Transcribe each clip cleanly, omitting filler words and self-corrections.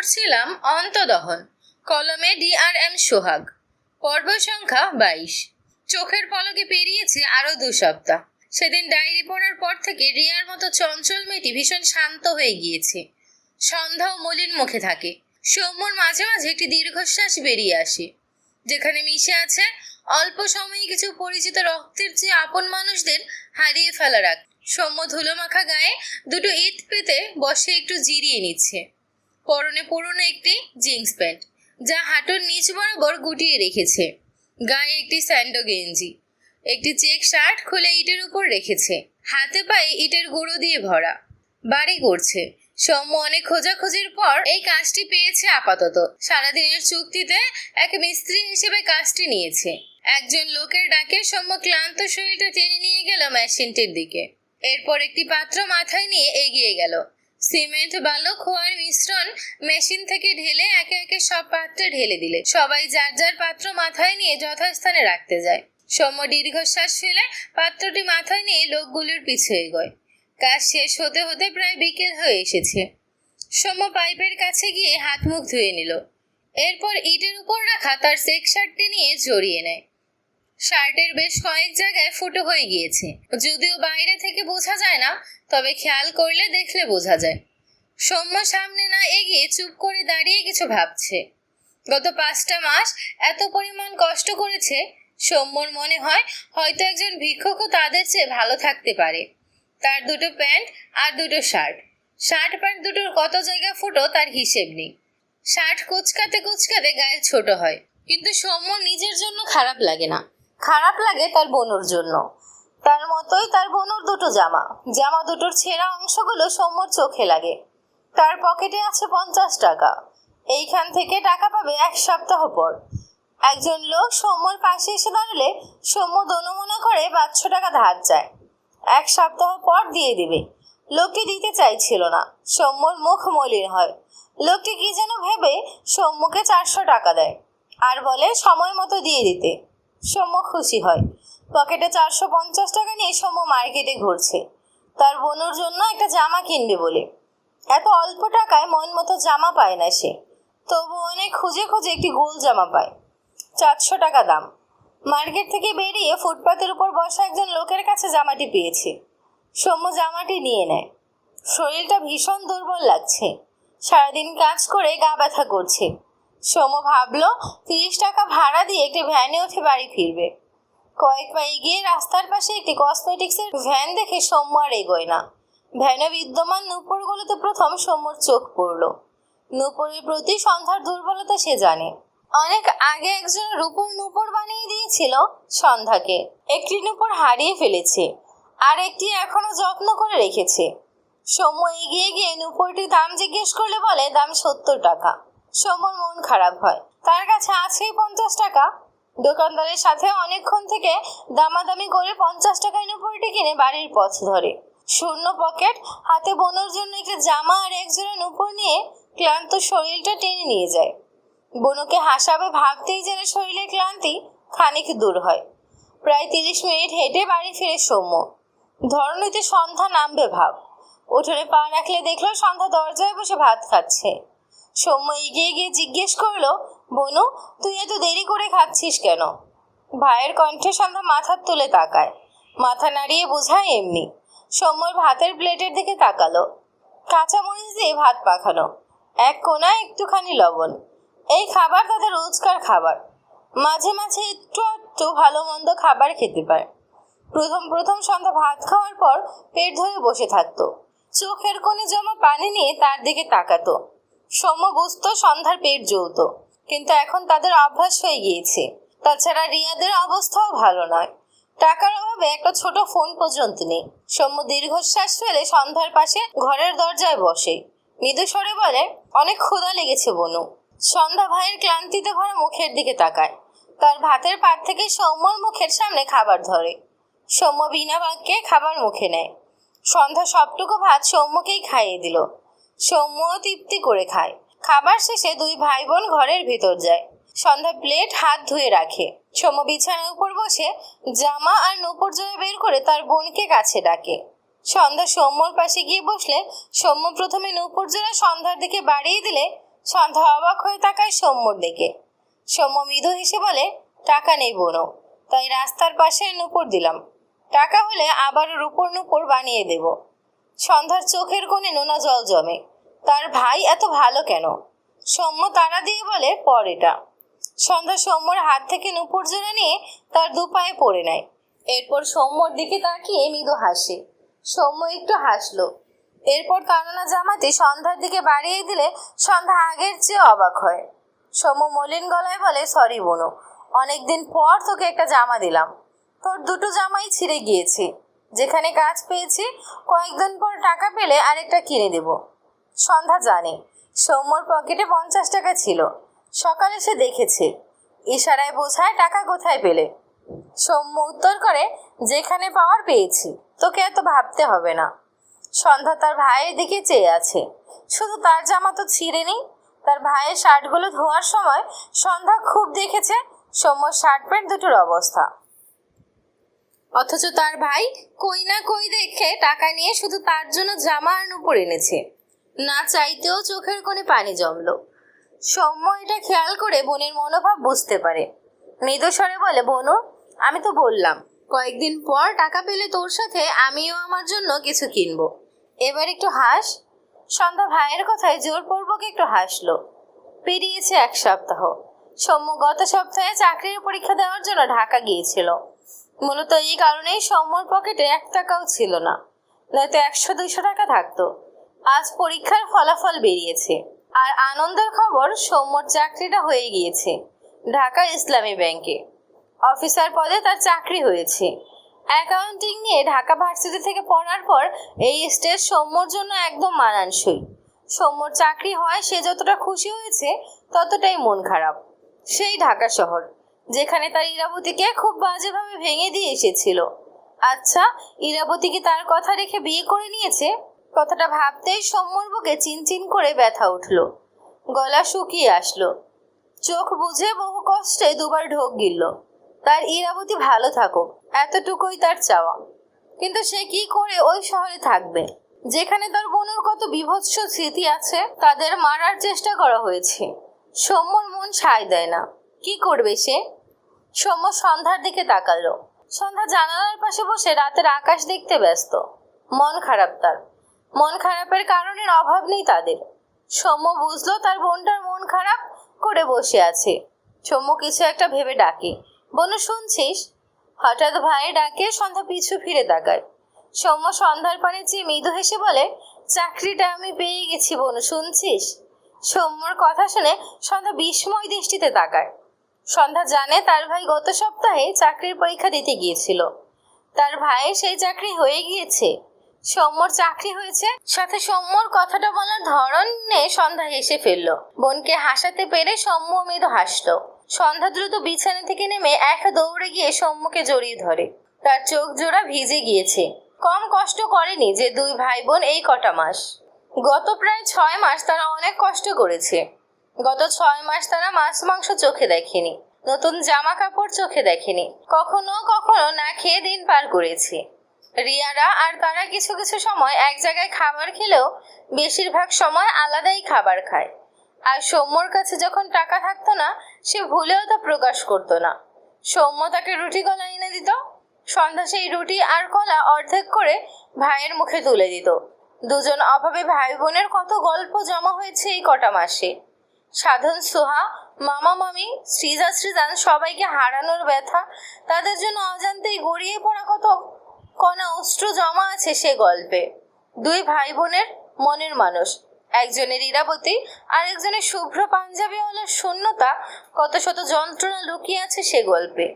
পড়ছিলাম অন্তদহন, কলমে DRM সোহাগ, পর্ব সংখ্যা 22। চোখের পলকে পেরিয়েছে আরো 2 সপ্তাহ। সেদিন ডায়েরি পড়ার পর থেকে রিয়ার মতো চঞ্চল মেয়েটি ভীষণ শান্ত হয়ে গিয়েছে। সন্ধ্যাও মলিন মুখে থাকে। সৌম্যর মাঝে মাঝে একটি দীর্ঘশ্বাস বেরিয়ে আসে, যেখানে মিশে আছে অল্প সময়ে কিছু পরিচিত রক্তের চেয়ে আপন মানুষদের হারিয়ে ফেলা রাখ। সৌম্য ধুলোমাখা গায়ে দুটো ঈদ পেতে বসে একটু জিরিয়ে নিচ্ছে। পরনে পুরনো একটি জিন্স প্যান্ট, যা হাঁটুর নিচ বরাবর গুটিয়ে রেখেছে। গায়ে একটি স্যান্ডো গেঞ্জি, একটি চেক শার্ট খুলে ইটের উপর রেখেছে। হাতে পায়ে ইটের গুঁড়ো দিয়ে ভরা। বাড়ি করছে। সৌম্য অনেক খোঁজাখুঁজির পর এই কাজটি পেয়েছে আপাতত। সারাদিনের চুক্তিতে এক মিস্ত্রি হিসেবে কাজটি নিয়েছে। একজন লোকের ডাকে সৌম্য ক্লান্ত শরীরটা টেনে নিয়ে গেল মেশিনটির দিকে। এরপর একটি পাত্র মাথায় নিয়ে এগিয়ে গেল। সিমেন্ট, বালু, খোয়ার মিশ্রণ মেশিন থেকে ঢেলে একে একে সব পাত্রে ঢেলে দিলে সবাই যার যার পাত্র মাথায় নিয়ে যথাস্থানে রাখতে যায়। সৌম্য দীর্ঘশ্বাস ফেলে পাত্রটি মাথায় নিয়ে লোকগুলোর পিছু এগোয়। কাজ শেষ হতে হতে প্রায় বিকেল হয়ে এসেছে। সৌম্য পাইপের কাছে গিয়ে হাত মুখ ধুয়ে নিল। এরপর ইটের উপর রাখা তার চেক শার্টটি নিয়ে জড়িয়ে নেয়। শার্টের বেশ কয়েক জায়গায় ফুটো হয়ে গিয়েছে। যদিও বাইরে থেকে বোঝা যায় না, তবে খেয়াল করলে দেখলে বোঝা যায়। সৌম্য সামনে না এগিয়ে চুপ করে দাঁড়িয়ে কিছু ভাবছে। গত 5টা মাস এত পরিমাণ কষ্ট করেছে। সৌম্যর মনে হয় হয়তো একজন ভিক্ষুকও তাদের চেয়ে ভালো থাকতে পারে। তার দুটো প্যান্ট আর দুটো শার্ট প্যান্ট দুটোর কত জায়গা ফুটো তার হিসেব নেই। শার্ট কুচকাতে কুচকাতে গায়ে ছোট হয়, কিন্তু সৌম্য নিজের জন্য খারাপ লাগে না। খারাপ লাগে তার বোনুর জন্য। তার মতোই তার বোনুর দুটো জামা দুটোর ছেঁড়া অংশগুলো সৌম্যর চোখে লাগে। তার পকেটে আছে 50 টাকা। এইখান থেকে টাকা পাবে 1 সপ্তাহ পর। একজন লোক সৌম্যর পাশে এসে দাঁড়ালে সৌম্য দোনমনা করে 500 টাকা ধার চায়। 1 সপ্তাহ পর দিয়ে দিবে। লোকটি দিতে চাইছিল না। সৌম্যর মুখ মলিন হয়। লোকটি কি যেন ভেবে সৌম্যকে 400 টাকা দেয় আর বলে সময় মতো দিয়ে দিতে। সৌম্য খুশি হয়। পকেটে 450 টাকা নিয়ে সৌম্য মার্কেটে ঘুরছে, তার বোনুর জন্য একটা জামা কিনবে বলে। এত অল্প টাকায় মন মতো জামা পায় না সে, তবু অনেক খুঁজে খুঁজে একটি গোল জামা পায়। 400 টাকা দাম। মার্কেট থেকে বেরিয়ে ফুটপাতের উপর বসা একজন লোকের কাছে জামাটি পেয়েছে। সৌম্য জামাটি নিয়ে নেয়। শরীরটা ভীষণ দুর্বল লাগছে। সারাদিন কাজ করে গা ব্যথা করছে। সৌম্য ভাবলো 30 টাকা ভাড়া দিয়ে একটি ভ্যানে উঠে বাড়ি ফিরবে। কয়েক মাইল গিয়ে রাস্তার পাশে একটি কসমেটিক্সের ভ্যান দেখে সৌম্য আর এগোয় না। ভ্যানে বিদ্যমান নূপুরগুলোতে প্রথম সৌম্যর চোখ পড়ল। নূপুরের প্রতি সন্ধ্যার দুর্বলতা সে জানে। অনেক আগে একজন রূপোর নূপুর বানিয়ে দিয়েছিল সন্ধ্যাকে। একটি নূপুর হারিয়ে ফেলেছে, আর একটি এখনো যত্ন করে রেখেছে। সৌম্য এগিয়ে গিয়ে নূপুরটির দাম জিজ্ঞেস করলে বলে দাম 70 টাকা। সৌম্যর মন খারাপ হয়। তার কাছে আছেই 50 টাকা। দোকানদারের সাথে অনেকক্ষণ থেকে দামাদামি করে 50 টাকায় নূপুরটি কিনে বাড়ির পথ ধরে। শূন্য পকেট, হাতে বোনের জন্য একটা জামা আর একজোড়া নূপুর নিয়ে ক্লান্ত শরীরটা টেনে নিয়ে যায়। বনুকে হাসাবে ভাবতেই যেন শরীরের ক্লান্তি খানিক দূর হয়। প্রায় 30 মিনিট হেঁটে বাড়ি ফিরে সৌম্য। ধরণীতে সন্ধ্যা নামবে ভাব। উঠোনে পা রাখলে দেখলো সন্ধ্যা দরজায় বসে ভাত খাচ্ছে। সৌম্য এগিয়ে গিয়ে জিজ্ঞেস করলো, বনু তুই এত দেরি করে খাচ্ছিস কেন? ভাইয়ের কণ্ঠে সন্ধ্যা মাথা তুলে তাকায়। মাথা নাড়িয়ে বোঝায় এমনি। সৌম্যর ভাতের প্লেটের দিকে তাকালো। কাঁচামরিচ দিয়ে ভাত পাখানো, এক কোনায় একটুখানি লবণ। এই খাবার তাদের রোজকার খাবার। মাঝে মাঝে একটু একটু ভালো মন্দ খাবার খেতে পায়। প্রথম সন্ধ্যা ভাত খাওয়ার পর পেট ধরে বসে থাকতো। চোখের কোণে জমা পানি নিয়ে তার দিকে তাকাতো। সৌম্য বুঝতো সন্ধ্যার পেট জ্বলত, কিন্তু এখন তাদের অভ্যাস হয়ে গিয়েছে। তাছাড়া রিয়াদের অবস্থাও ভালো নয়। টাকার অভাবে একটা ছোট ফোন পর্যন্ত নেই। সৌম্য দীর্ঘশ্বাস ফেলে সন্ধ্যার পাশে ঘরের দরজায় বসে। মৃদু স্বরে বলে, অনেক ক্ষুধা লেগেছে বনু। সন্ধ্যা ভাইয়ের ক্লান্তিতে ভরা মুখের দিকে তাকায়। তার ভাতের পাত থেকে সৌম্যর মুখের সামনে খাবার ধরে। সৌম্য বিনা বাক্যে খাবার মুখে নেয়। সন্ধ্যা সবটুকু ভাত সৌম্যকেই খাইয়ে দিল। সৌম্যও তৃপ্তি করে খায়। খাবার শেষে 2 ভাই বোন ঘরের ভেতর যায়। সন্ধ্যা প্লেট হাত ধুয়ে রাখে। সৌম্য বিছানার উপর বসে জামা আর নূপুর জোড়া বের করে তার বোনকে কাছে ডাকে। সন্ধ্যা সৌম্যর পাশে গিয়ে বসলে সৌম্য প্রথমে নূপুর জোড়া সন্ধ্যার দিকে বাড়িয়ে দিলে সন্ধ্যা অবাক হয়ে তাকায় সৌম্যর দিকে। সৌম্য মৃদু হেসে বলে, টাকা নেই বোনো, তাই রাস্তার পাশে নূপুর দিলাম। টাকা হলে আবার রূপোর নূপুর বানিয়ে দেব। সন্ধ্যার চোখের কোণে নোনা জল জমে। তার ভাই এত ভালো কেন? সৌম্য তাড়া দিয়ে বলে, পর এটা। সন্ধ্যা সৌম্যর হাত থেকে নূপুর জোড়া নিয়ে তার দুপায়ে পড়ে নেয়। এরপর সৌম্যর দিকে তাকিয়ে মৃদু হাসে। সৌম্য একটু হাসলো। এরপর কানানা জামাটি সন্ধ্যার দিকে বাড়িয়ে দিলে সন্ধ্যা আগের চেয়ে অবাক হয়। সৌম্য মলিন গলায় বলে, সরি বোনো, অনেকদিন পর তোকে একটা জামা দিলাম। তোর দুটো জামাই ছিঁড়ে গিয়েছে। যেখানে কাজ পেয়েছি, কয়েকদিন পর টাকা পেলে আরেকটা কিনে দেব। সন্ধ্যা জানে সৌম্যর পকেটে 50 টাকা ছিল। সকালে সে দেখেছে। ইশারায় বোঝায় টাকা কোথায় পেলে। সৌম্য উত্তর করে, যেখানে পাওয়ার পেয়েছি, তোকে এত ভাবতে হবে না। সন্ধ্যা তার ভাইয়ের দিকে চেয়ে আছে। শুধু তার জামা তো ছিঁড়েনি। তার ভাইয়ের শার্টগুলো ধোয়ার সময় সন্ধ্যা খুব দেখেছে সৌম্যর শার্ট প্যান্ট দুটোর অবস্থা। অথচ তার ভাই কই না কই দেখে টাকা নিয়ে শুধু তার জন্য জামা আর নূপুর এনেছে। না চাইতেও চোখের কোণে পানি জমলো। সৌম্য এটা খেয়াল করে বোনের মনোভাব বুঝতে পারে। মৃদু স্বরে বলে, বোনু, আমি তো বললাম কয়েকদিন পর টাকা পেলে তোর সাথে আমিও আমার জন্য কিছু কিনবো। এবার একটু হাস। সন্ধ্যা ভাইয়ের কথায় জোরপূর্বক একটু হাসলো। পেরিয়েছে 1 সপ্তাহ। সৌম্য গত সপ্তাহে চাকরির পরীক্ষা দেওয়ার জন্য ঢাকা গিয়েছিল। মূলত এই কারণেই সৌম্যর পকেটে 1 টাকাও ছিল না, নয়তো 100-200 টাকা থাকতো। আজ পরীক্ষার ফলাফল বেরিয়েছে, আর আনন্দের খবর, সৌম্যর চাকরিটা হয়ে গিয়েছে ঢাকা ইসলামী ব্যাংকে। অফিসার পদে তার চাকরি হয়েছে। অ্যাকাউন্টিং নিয়ে ঢাকা ভার্সিটি থেকে পড়ার পর এই স্টেজ সৌম্যর জন্য একদম মানানসই। সৌম্যর চাকরি হয় সে যতটা খুশি হয়েছে, ততটাই মন খারাপ। সেই ঢাকা শহর, যেখানে তার ইরাবতীকে খুব বাজেভাবে ভেঙে দিয়ে এসেছিল। আচ্ছা, ইরাবতী কি তার কথা রেখে বিয়ে করে নিয়েছে? কথাটা ভাবতেই সৌম্যর বুকে চিনচিন করে ব্যথা উঠল। গলা শুকিয়ে আসলো। চোখ বুঝে বহু কষ্টে দুবার ঢোক গিলল। তার ইরাবতী ভালো থাকুক, এতটুকুই তার চাওয়া। কিন্তু সে কি করে ওই শহরে থাকবে, যেখানে তার বোনের কত বিভৎস স্মৃতি আছে? তাদের মারার চেষ্টা করা হয়েছে। সৌম্যর মন সায় দেয় না। কি করবে সে? সৌম্য সন্ধ্যার দিকে তাকালো। সন্ধ্যা জানালার পাশে বসে রাতের আকাশ দেখতে ব্যস্ত। মন খারাপ তার। মন খারাপের কারণের অভাব নেই তাদের। সৌম্য বুঝলো তার বোনটার মন খারাপ করে বসে আছে। সৌম্য কিছু একটা ভেবে ডাকে, বোনু শুনছিস? হঠাৎ ভাই ডাকে সন্ধ্যা পিছু ফিরে তাকায়। সৌম্য সন্ধ্যার পানে চেয়ে মৃদু হেসে বলে, চাকরিটা আমি পেয়ে গেছি বোনু, শুনছিস? সৌম্যর কথা শুনে সন্ধ্যা বিস্ময় দৃষ্টিতে তাকায়। সন্ধ্যা জানে তার ভাই গত সপ্তাহে চাকরির পরীক্ষা দিতে গিয়েছিল। তার ভাইয়ের সেই চাকরি হয়ে গিয়েছে। সৌম্যর চাকরি হয়েছে, সাথে সৌম্যর কথাটা বলার ধরনে সন্ধ্যা হেসে ফেলল। বোনকে হাসাতে পেরে সৌম্য মৃদু হাসলো। সন্ধ্যা দ্রুত বিছানা থেকে নেমে এক দৌড়ে গিয়ে সৌম্যকে জড়িয়ে ধরে। তার চোখ জোড়া ভিজে গিয়েছে। কম কষ্ট করেনি যে 2 ভাই বোন এই কটা মাস। গত প্রায় 6 মাস তারা অনেক কষ্ট করেছে। গত 6 মাস তারা মাছ মাংস চোখে দেখেনি, নতুন জামা কাপড় চোখে দেখেনি, কখনো কখনো না খেয়ে দিন পার করেছে। রিয়ারা আর তারা কিছু কিছু সময় এক জায়গায় খাবার খেলেও বেশিরভাগ সময় আলাদাই খাবার খায়। আর সৌম্যর কাছে যখন টাকা থাকতো না, সে ভুলেও তা প্রকাশ করতো না। সৌম্য তাকে রুটি কলা এনে দিত। সন্ধ্যা সেই রুটি আর কলা অর্ধেক করে ভাইয়ের মুখে তুলে দিত। দুজন অভাবে ভাই বোনের কত গল্প জমা হয়েছে এই কটা মাসে। সাধন, সোহা, মামা মামি, সৃজান সবাইকে হারানোর ব্যথা, তাদের জন্য অজান্তেই গড়িয়ে পড়া কত কণা অশ্রু জমা আছে সে গল্পে। 2 ভাই বোনের মনের মানুষ, একজনের ইরাবতী আর একজনের শুভ্র পাঞ্জাবিওয়ালার শূন্যতা, কত শত যন্ত্রণা লুকিয়ে আছে সে গল্পে।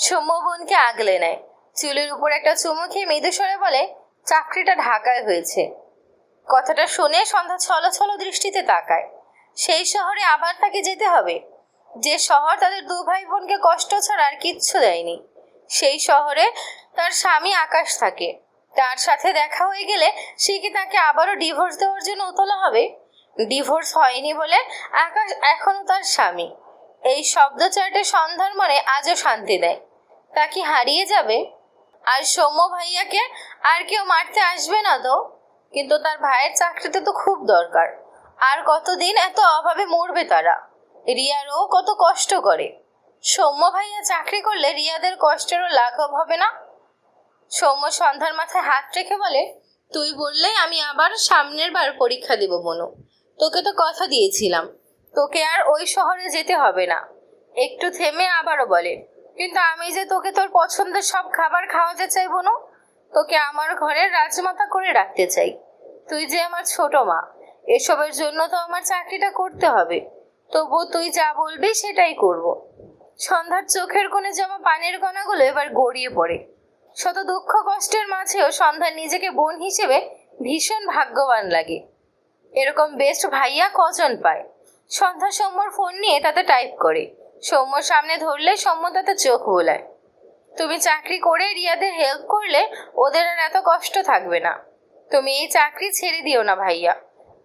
সৌম্য বোনকে আগলে নেয়, চুলের উপর একটা চুমু খেয়ে মৃদু স্বরে বলে, চাকরিটা ঢাকায় হয়েছে। কথাটা শুনে সন্ধ্যা ছলছল দৃষ্টিতে তাকায়। সেই শহরে আবার তাকে যেতে হবে, যে শহর তাদের 2 ভাই বোনকে কষ্ট ছাড়া আর কিচ্ছু দেয়নি। সেই শহরে তার স্বামী আকাশ থাকে। তার সাথে দেখা হয়ে গেলে সে কি তাকে আবারও ডিভোর্স দেওয়ার জন্য উতলা হবে? ডিভোর্স হয়নি বলে আকাশ এখনো তার স্বামী। এই শব্দ চারটে সন্ধ্যার মনে আজও শান্তি দেয়। তা কি হারিয়ে যাবে? আর সৌম্য ভাইয়াকে আর কেউ মারতে আসবে না তো? কিন্তু তার ভাইয়ের চাকরিতে তো খুব দরকার। আর কতদিন এত অভাবে মরবে তারা? রিয়ারও কত কষ্ট করে। সৌম্য ভাইয়া চাকরি করলে রিয়াদের কষ্টেরও লাঘব হবে না? সৌম্য সন্ধ্যার মাথায় হাত রেখে বলে, তুই বললে আমি আবার সামনের বার পরীক্ষা দেব মনু। তোকে তো কথা দিয়েছিলাম, তোকে আর ওই শহরে যেতে হবে না। একটু থেমে আবারও বলে, কিন্তু আমি যে তোকে তোর পছন্দের সব খাবার খাওয়াতে চাই বনু। তোকে আমার ঘরের রাজমাতা করে রাখতে চাই। তুই যে আমার ছোট মা, এসবের জন্য তো আমার চাকরিটা করতে হবে। তবু তুই যা বলবি সেটাই করব। সন্ধ্যার চোখের কোণে জমা পানির কণাগুলো এবার গড়িয়ে পড়ে। শত দুঃখ কষ্টের মাঝেও সন্ধ্যার নিজেকে বোন হিসেবে ভীষণ ভাগ্যবান লাগে। এরকম বেস্ট ভাইয়া কজন পায়? সন্ধ্যা সৌম্যর ফোন নিয়ে তাতে টাইপ করে। সৌম্যর সামনে ধরলে সৌম্য তাতে চোখ বোলায়। তুমি চাকরি করে রিয়াদের হেল্প করলে ওদের আর এত কষ্ট থাকবে না। তুমি এই চাকরি ছেড়ে দিও না ভাইয়া।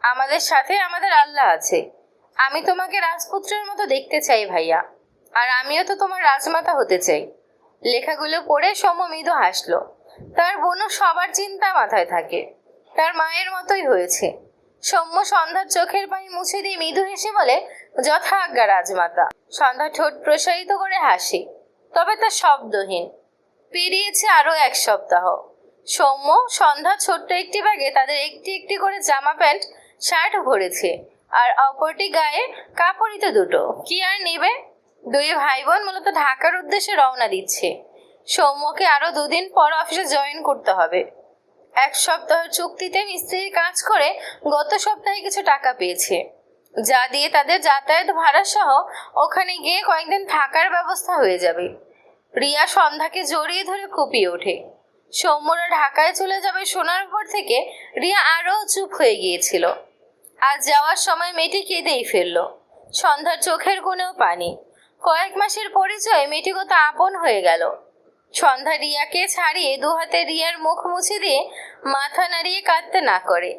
আমাদের সাথে আমাদের আল্লাহ আছে। আমি তোমাকে রাজপুত্রের মতো দেখতে চাই ভাইয়া, আর আমিও তো তোমার রাজমাতা হতে চাই। লেখাগুলো পড়ে সৌম্য মৃদু হাসলো। তার বোনও সবার চিন্তা মাথায় থাকে, তার মায়ের মতোই হয়েছে। সৌম্য সন্ধ্যার চোখের পানি মুছে দিয়ে মৃদু হেসে বলে, যথা আজ্ঞা রাজমাতা। সন্ধ্যা ঠোঁট প্রসারিত করে হাসি, তবে তা শব্দহীন। পেরিয়েছে আরো 1 সপ্তাহ। সৌম্য সন্ধ্যা ছোট্ট একটি ব্যাগে তাদের একটি একটি করে জামা প্যান্ট শার্ট ভরেছে, আর অপরটি গায়ে কাপড়িতে দুটো। কি আর নেবে? 2 ভাই বোন মূলত ঢাকার উদ্দেশ্যে রওনা দিচ্ছে। সৌম্যকে আরো 2 দিন পর অফিসে জয়েন করতে হবে। 1 সপ্তাহের চুক্তিতে মিস্ত্রির কাজ করে গত সপ্তাহে কিছু টাকা পেয়েছে, যা দিয়ে তাদের যাতায়াত ভাড়া সহ ওখানে গিয়ে কয়েকদিন থাকার ব্যবস্থা হয়ে যাবে। রিয়া সন্ধ্যাকে জড়িয়ে ধরে কুপিয়ে ওঠে। সৌম্যরা ঢাকায় চলে যাবে শোনার পর থেকে রিয়া আরও চুপ হয়ে গিয়েছিল। আজ যাওয়ার সময় মেয়েটি কেঁদেই ফেলল। সন্ধ্যার চোখের কোণেও পানি। কয়েক মাসের পরিচয়ে মেয়েটি কত আপন হয়ে গেল। সন্ধ্যা রিয়াকে ছাড়িয়ে 2 হাতে রিয়ার মুখ মুছে দিয়ে মাথা নাড়িয়ে কাঁদতে না করে।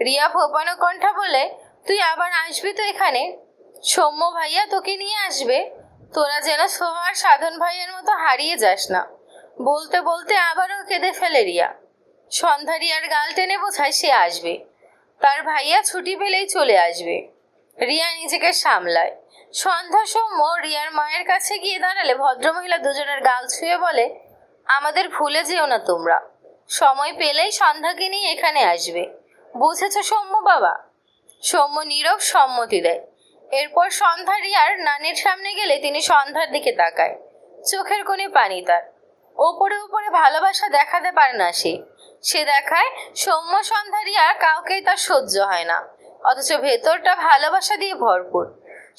রিয়া ফোপানো কণ্ঠা বলে, তুই আবার আসবি তো এখানে? সৌম্য ভাইয়া তোকে নিয়ে আসবে। তোরা যেন সোহার সাধন ভাইয়ের মতো হারিয়ে যাস না। বলতে বলতে আবারও কেঁদে ফেলে রিয়া। সন্ধ্যা রিয়ার গাল টেনে বোঝায় সে আসবে, তার ভাইয়া ছুটি পেলেই চলে আসবে। রিয়া নিজেকে সামলায়। সন্ধ্যা সৌম্য রিয়ার মায়ের কাছে গিয়ে দাঁড়ালে ভদ্রমহিলা দুজনের গাল ছুঁয়ে বলে, আমাদের ভুলে যেও না তোমরা। সময় পেলেই সন্ধ্যাকে নিয়ে এখানে আসবে, বুঝেছ সৌম্য বাবা? সৌম্য নীরব সম্মতি দেয়। এরপর সন্ধ্যা রিয়ার নানির সামনে গেলে তিনি সন্ধ্যার দিকে তাকায়। চোখের কোণে পানি তার। ওপরে ওপরে ভালোবাসা দেখাতে পারে না সে দেখায় সৌম্য। সন্ধ্যা রিয়ার কাউকেই তার সহ্য হয় না, অথচ ভেতরটা ভালোবাসা দিয়ে ভরপুর।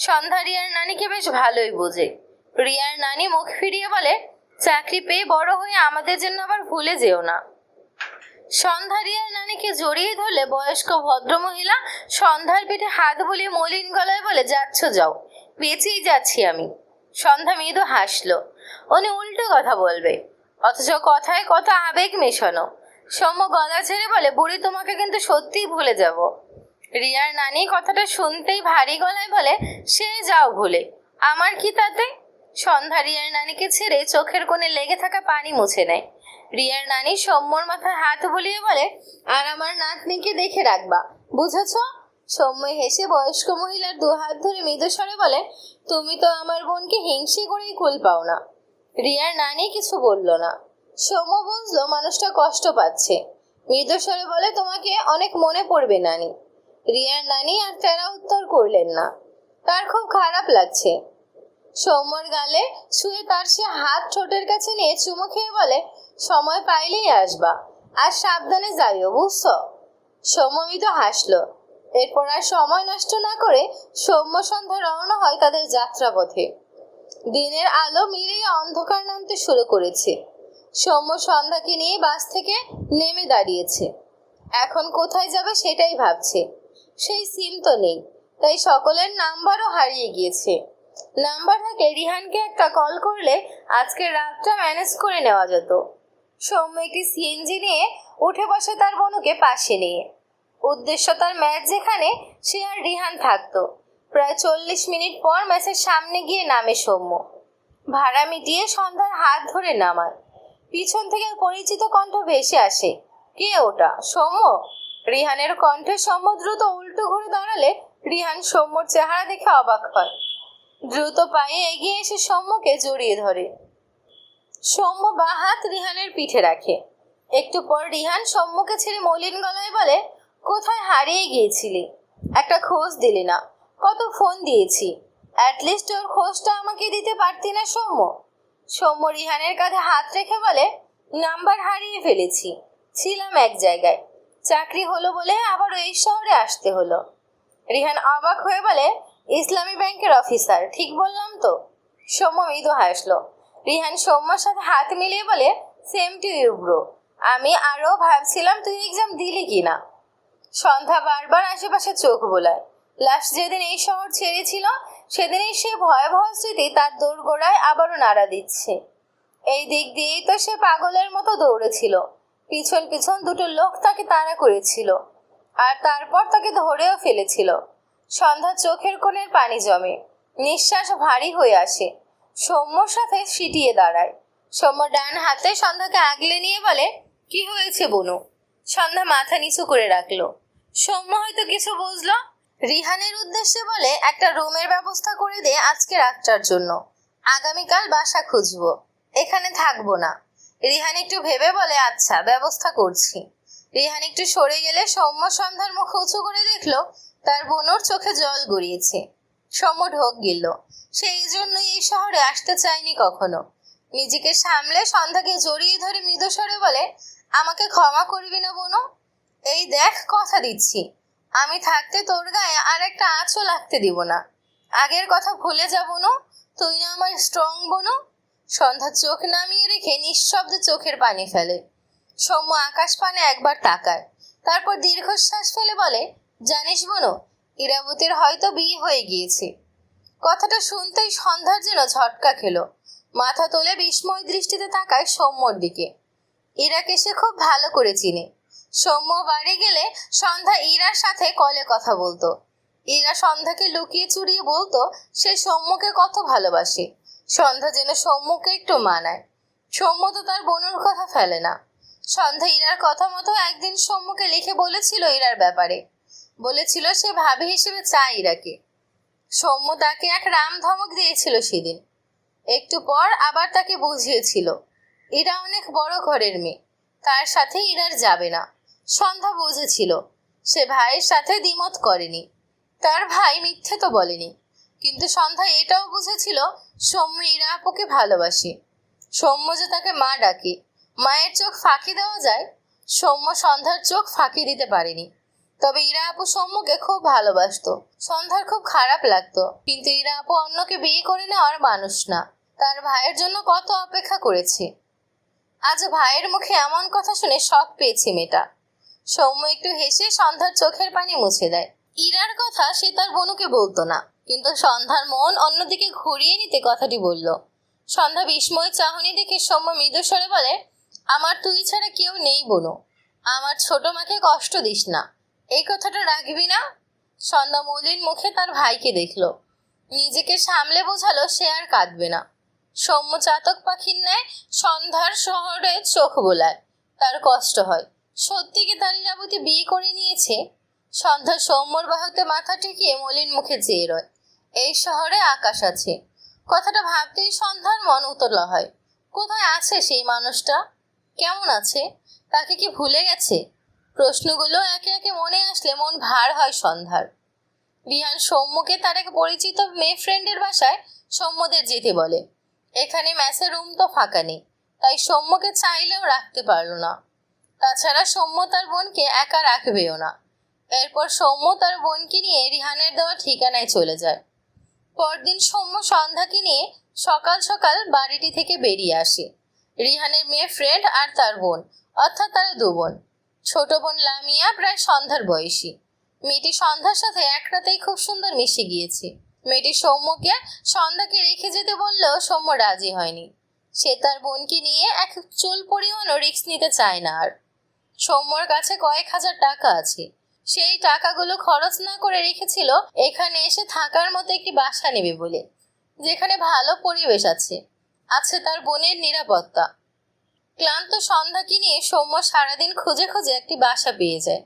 সন্ধ্যা রিয়ার নানিকে বেশ ভালোই বোঝে। রিয়ার নানি মুখ ফিরিয়ে বলে, চাকরি পেয়ে বড় হয়ে আমাদের জন্য আবার ভুলে যেও না। সন্ধ্যা রিয়ার নানিকে জড়িয়ে ধরলে বয়স্ক ভদ্রমহিলা সন্ধ্যার পিঠে হাত বুলিয়ে মলিন গলায় বলে, যাচ্ছ যাও, বেঁচেই যাচ্ছি আমি। সন্ধ্যা মৃদু হাসলো। উনি উল্টো কথা বলবে, অথচ কথায় কত আবেগ মেশানো। সৌম্য গলা ছেড়ে বলে, বুড়ি তোমাকে কিন্তু সত্যিই ভুলে যাব। রিয়ার নানি কথাটা শুনতেই ভারী গলায় বলে, সে যাও ভুলে, আমার কি তাতে? সন্ধ্যা রিয়ার নানিকে ছেড়ে চোখের কোণে লেগে থাকা পানি মুছে নেয়। রিয়ার নানি সৌম্যর মাথায় হাত বুলিয়ে বলে, আর আমার নাতনিকে দেখে রাখবা, বুঝেছ? সৌম্য হেসে বয়স্ক মহিলার 2 হাত ধরে মৃদু স্বরে বলে, তুমি তো আমার বোনকে হিংসে করেই কুল পাও না। রিয়ার নানি কিছু বলল না। সৌম্য বুঝলো মানুষটা কষ্ট পাচ্ছে। মৃদু স্বরে বলে, তোমাকে অনেক মনে পড়বে নানি। রিয়ার নানি আর তেরা উত্তর করলেন না। তার খুব খারাপ লাগছে। সৌম্যর গালে শুয়ে তার সে হাত ঠোঁটের কাছে নিয়ে চুমু খেয়ে বলে, সময় পাইলেই আসবা, আর সাবধানে যাইও, বুঝছ? সৌম্য মৃদু হাসলো। এরপর আর সময় নষ্ট না করে সৌম্য সন্ধ্যা রওনা হয় তাদের যাত্রাপথে। দিনের আলো মিলিয়ে অন্ধকার নামতে শুরু করেছে। সৌম্য সন্ধ্যাকে নিয়ে বাস থেকে নেমে দাঁড়িয়েছে। এখন কোথায় যাবে সেটাই ভাবছে। সেই সিম তো নেই, তাই সকলের নাম্বারও হারিয়ে গিয়েছে। নাম্বার থাকলে রিহানকে একটা কল করলে আজকের রাতটা ম্যানেজ করে নেওয়া যেত। সৌম্য একটি সিএনজি নিয়ে উঠে বসে তার বনুকে পাশে নিয়ে। উদ্দেশ্য তার ম্যাচ যেখানে, সে আর রিহান থাকতো। প্রায় 40 মিনিট পর ম্যাচের সামনে গিয়ে নামে সৌম্য। ভাড়া মিটিয়ে সন্ধ্যার হাত ধরে নামায়। পিছন থেকে পরিচিত কণ্ঠ ভেসে আসে, কে ওটা? সৌম্য? রিহানের কণ্ঠে সৌম্য দ্রুত উল্টো ঘুরে দাঁড়ালে রিহান সৌম্যর চেহারা দেখে অবাক হয়। দ্রুত পায়ে এগিয়ে এসে সৌম্যকে জড়িয়ে ধরে। সৌম্য বাঁ হাত রিহানের পিঠে রাখে। একটু পর রিহান সৌম্যকে ছেড়ে মলিন গলায় বলে, কোথায় হারিয়ে গিয়েছিলি? একটা খোঁজ দিলি না। কত ফোন দিয়েছি, অ্যাটলিস্ট ওর খোঁজটা আমাকে দিতে পারতি না সৌম্য? সৌম্য রিহানের কাঁধে হাত রেখে বলে, নাম্বার হারিয়ে ফেলেছি, ছিলাম এক জায়গায়, চাকরি হলো বলে আবারও এই শহরে আসতে হলো। রিহান অবাক হয়ে বলে, ইসলামী ব্যাংকের অফিসার, ঠিক বললাম তো? সৌম্য মৃদু হাসলো। রিহান সৌম্যর সাথে হাত মিলিয়ে বলে, সেম টু ইউ ব্রো। আমি আরও ভাবছিলাম তুই এক্সাম দিলি কিনা। সন্ধ্যা বারবার আশেপাশে চোখ বোলায়। লাস্ট যেদিন এই শহর ছেড়েছিল সেদিনই সে ভয়াবহ স্মৃতি তার দোরগোড়ায় আবারও নাড়া দিচ্ছে। এই দিক দিয়েই তো সে পাগলের মতো দৌড়েছিল। পিছন পিছন দুটো লোক তাকে তাড়া করেছিল, আর তারপর তাকে ধরেও ফেলেছিল। সন্ধ্যা চোখের কোণের পানি জমে, নিঃশ্বাস ভারী হয়ে আসে। সৌম্যর সাথে সিটিয়ে দাঁড়ায়। সৌম্য ডান হাতে সন্ধ্যাকে আগলে নিয়ে বলে, কি হয়েছে বনু? সন্ধ্যা মাথা নিচু করে রাখলো। সৌম্য হয়তো কিছু বুঝলো। রিহানের উদ্দেশ্যে বলে, একটা রুমের ব্যবস্থা করে দে আজকে রাতটার জন্য, আগামীকাল বাসা খুঁজবো, এখানে থাকবো না। রিহান একটু ভেবে বলে, আচ্ছা ব্যবস্থা করছি। রিহান একটু সরে গেলে সৌম্য সন্ধ্যার মুখ উঁচু করে দেখলো তার বোনর চোখে জল গড়িয়েছে। সৌম্য ঢোক গিলল। সে এই জন্যই এই শহরে আসতে চায়নি কখনো। নিজেকে সামলে সন্ধ্যাকে জড়িয়ে ধরে মৃদু স্বরে বলে, আমাকে ক্ষমা করবি না বোনু? এই দেখ, কথা দিচ্ছি, আমি থাকতে তোর গায়ে আর একটা আঁচও লাগতে দিব না। আগের কথা ভুলে যা বোনু, তুই না আমার স্ট্রং বোনু। সন্ধ্যা চোখ নামিয়ে রেখে নিঃশব্দে চোখের পানি ফেলে। সৌম্য আকাশ পানে একবার তাকায়, তারপর দীর্ঘশ্বাস ফেলে বলে, জানিস বোনু, ইরাবতীর হয়তো বিয়ে হয়ে গিয়েছে। কথাটা শুনতেই সন্ধ্যার যেন ঝটকা খেলো। মাথা তুলে বিস্ময় দৃষ্টিতে তাকায় সৌম্যর দিকে। ইরাকে সে খুব ভালো করে চিনে। সৌম্য বাড়ি গেলে সন্ধ্যা ইরার সাথে কলে কথা বলতো। ইরা সন্ধ্যাকে লুকিয়ে চুরিয়ে বলতো সে সৌম্যকে কত ভালোবাসে। সন্ধ্যা যেন সৌম্যকে একটু মানায়। সৌম্য তো তার বোনের কথা ফেলে না। সন্ধ্যা ইরার কথা মতো একদিন সৌম্যকে লিখে বলেছিল ইরার ব্যাপারে। বলেছিল সে ভাবি হিসেবে চায় ইরাকে। সৌম্য তাকে এক রাম ধমক দিয়েছিল সেদিন। একটু পর আবার তাকে বুঝিয়েছিল ইরা অনেক বড় ঘরের মেয়ে, তার সাথে ইরার যাবে না। সন্ধ্যা বুঝেছিল, সে ভাইয়ের সাথে দ্বিমত করেনি। তার ভাই মিথ্যে তো বলেনি, কিন্তু সন্ধ্যা এটাও বুঝেছিল সৌম্য ইরা আপুকে ভালোবাসে। সৌম্য যে তাকে মা ডাকে, মায়ের চোখ ফাঁকি দেওয়া যায়, সৌম্য সন্ধ্যার চোখ ফাঁকি দিতে পারেনি। তবে ইরা আপু সৌম্যকে খুব ভালোবাসতো। সন্ধ্যার খুব খারাপ লাগতো, কিন্তু ইরা আপু অন্যকে বিয়ে করে নেওয়ার মানুষ না। তার ভাইয়ের জন্য কত অপেক্ষা করেছে। আজ ভাইয়ের মুখে এমন কথা শুনে শক পেয়েছে মেয়েটা। সৌম্য একটু হেসে সন্ধ্যার চোখের পানি মুছে দেয়। ইরার কথা সে তার বোনকে বলতো না, কিন্তু সন্ধ্যার মন অন্যদিকে ঘুরিয়ে নিতে কথাটি বলল। সন্ধ্যা বিস্ময় চাহনি দেখে সৌম্য মৃদুস্বরে বলে, আমার তুই ছাড়া কেউ নেই বোনু, আমার ছোট মাকে কষ্ট দিস না, এই কথাটা রাখবি না? সন্ধ্যা মলিন মুখে তার ভাইকে দেখলো। নিজেকে সামলে বোঝালো সে আর কাঁদবে না। সৌম্য চাতক পাখির ন্যায় সন্ধ্যার শহরে চোখ বোলায়। তার কষ্ট হয়, সত্যি কি তার ইরাবতী বিয়ে করে নিয়েছে? সন্ধ্যা সৌম্যর বাহুতে মাথা ঠেকিয়ে মলিন মুখে চেয়ে রয়। এই শহরে আকাশ আছে, কথাটা ভাবতেই সন্ধ্যার মন উতলা হয়। কোথায় আছে সেই মানুষটা? কেমন আছে? তাকে কি ভুলে গেছে? প্রশ্নগুলো একে একে মনে আসলে মন ভার হয় সন্ধ্যার। রিহান সৌম্যকে তার এক পরিচিত মেয়ে ফ্রেন্ডের বাসায় সৌম্যদের যেতে বলে। এখানে ম্যাচের রুম তো ফাঁকা নেই, তাই সৌম্যকে চাইলেও রাখতে পারলো না। তাছাড়া সৌম্য তার বোনকে একা রাখবেও না। এরপর সৌম্য তার বোনকে নিয়ে রিহানের দেওয়া ঠিকানায় চলে যায়। পরদিন সৌম্য সন্ধ্যাকে নিয়ে সকাল সকাল বাড়িটি থেকে বেরিয়ে আসে। রিহানের মেয়ে ফ্রেন্ড আর তার বোন, অর্থাৎ তারা দু বোন। ছোট বোন লামিয়া প্রায় সন্ধ্যার বয়সী। মেয়েটি সন্ধ্যার সাথে এক রাতেই খুব সুন্দর মিশে গিয়েছে। মেয়েটি সৌম্যকে সন্ধ্যাকে রেখে যেতে বললেও সৌম্য রাজি হয়নি। সে তার বোনকে নিয়ে এক চুল পরিমাণও রিস্ক নিতে চায় না আর। সৌম্যর কাছে কয়েক হাজার টাকা আছে। সেই টাকাগুলো খরচ না করে রেখেছিল এখানে এসে থাকার মতো একটি বাসা নেবে বলে, যেখানে ভালো পরিবেশ আছে, আছে তার বোনের নিরাপত্তা। ক্লান্ত সন্ধ্যাকে নিয়ে সৌম্য সারাদিন খুঁজে খুঁজে একটি বাসা পেয়ে যায়।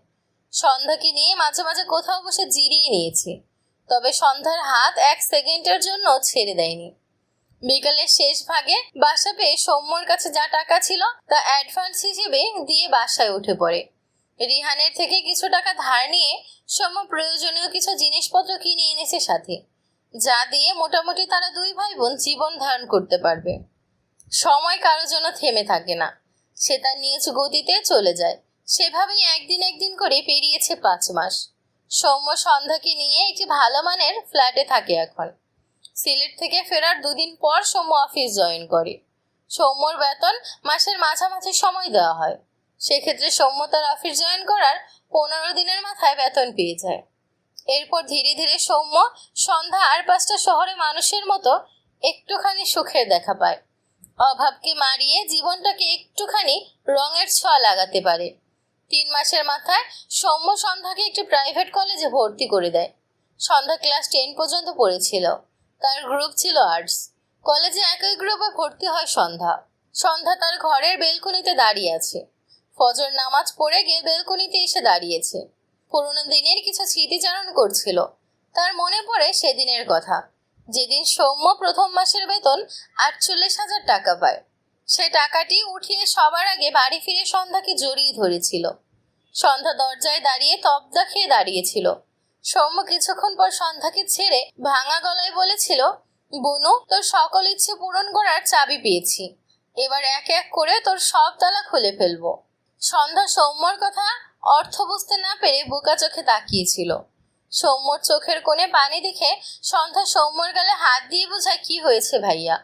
সন্ধ্যাকে নিয়ে মাঝে মাঝে কোথাও বসে জিরিয়ে নিয়েছে, তবে সন্ধ্যার হাত 1 সেকেন্ডের জন্য ছেড়ে দেয়নি। বিকালের শেষ ভাগে বাসা পেয়ে সৌম্যর কাছে যা টাকা ছিল তা অ্যাডভান্স হিসেবে দিয়ে বাসায় উঠে পড়ে। রিহানের থেকে কিছু টাকা ধার নিয়ে সৌম্য প্রয়োজনীয় কিছু জিনিসপত্র কিনে এনেছে সাথে, যা দিয়ে মোটামুটি তারা 2 ভাই বোন জীবন ধারণ করতে পারবে। সময় কারোর জন্য থেমে থাকে না, সে তার নিজ গতিতে চলে যায়। সেভাবেই একদিন একদিন করে পেরিয়েছে 5 মাস। সৌম্য সন্ধ্যাকে নিয়ে একটি ভালো মানের ফ্ল্যাটে থাকে এখন। সিলেট থেকে ফেরার 2 দিন পর সৌম্য অফিস জয়েন করে। সৌম্যর বেতন মাসের মাঝামাঝি সময় দেওয়া হয়। সেক্ষেত্রে সৌম্য তার অফিস জয়েন করার 15 দিনের মাথায় বেতন পেয়ে যায়। এরপর ধীরে ধীরে সৌম্য সন্ধ্যা আর 5টা শহরে মানুষের মতো একটুখানি সুখের দেখা পায়। অভাবকে মারিয়ে জীবনটাকে একটুখানি রঙের ছোঁয়া লাগাতে পারে। 3 মাসের মাথায় সৌম্য সন্ধ্যাকে একটি প্রাইভেট কলেজে ভর্তি করে দেয়। সন্ধ্যা ক্লাস 10 পর্যন্ত পড়েছিল। তার গ্রুপ ছিল আর্টস। কলেজে একই গ্রুপে ভর্তি হয় সন্ধ্যা। সন্ধ্যা তার ঘরের বেলকনিতে দাঁড়িয়ে আছে। ফজর নামাজ পড়ে গিয়ে বেলকনিতে এসে দাঁড়িয়েছে। পুরোনো দিনের কিছু স্মৃতিচারণ করছিল। তার মনে পড়ে সেদিনের কথা, যেদিন সৌম্য প্রথম মাসের বেতন 48,000 টাকা পায়। সে টাকাটি উঠিয়ে সবার আগে বাড়ি ফিরে সন্ধ্যাকে জড়িয়ে ধরেছিল। সন্ধ্যা দরজায় দাঁড়িয়ে তবদা খেয়ে দাঁড়িয়েছিল। সৌম্য কিছুক্ষণ পর সন্ধ্যাকে ছেড়ে ভাঙা গলায় বলেছিল, বুনু, তোর সকল ইচ্ছে পূরণ করার চাবি পেয়েছি। এবার এক এক করে তোর সব তালা খুলে ফেলবো। সন্ধ্যা সৌম্যর কথা অর্থ বুঝতে না পেরে বোকা চোখে তাকিয়েছিল। সৌম্যর চোখের কোণে পানি দেখে সন্ধ্যা সৌম্যর গালে হাত দিয়ে বোঝায়, কি হয়েছে ভাইয়া।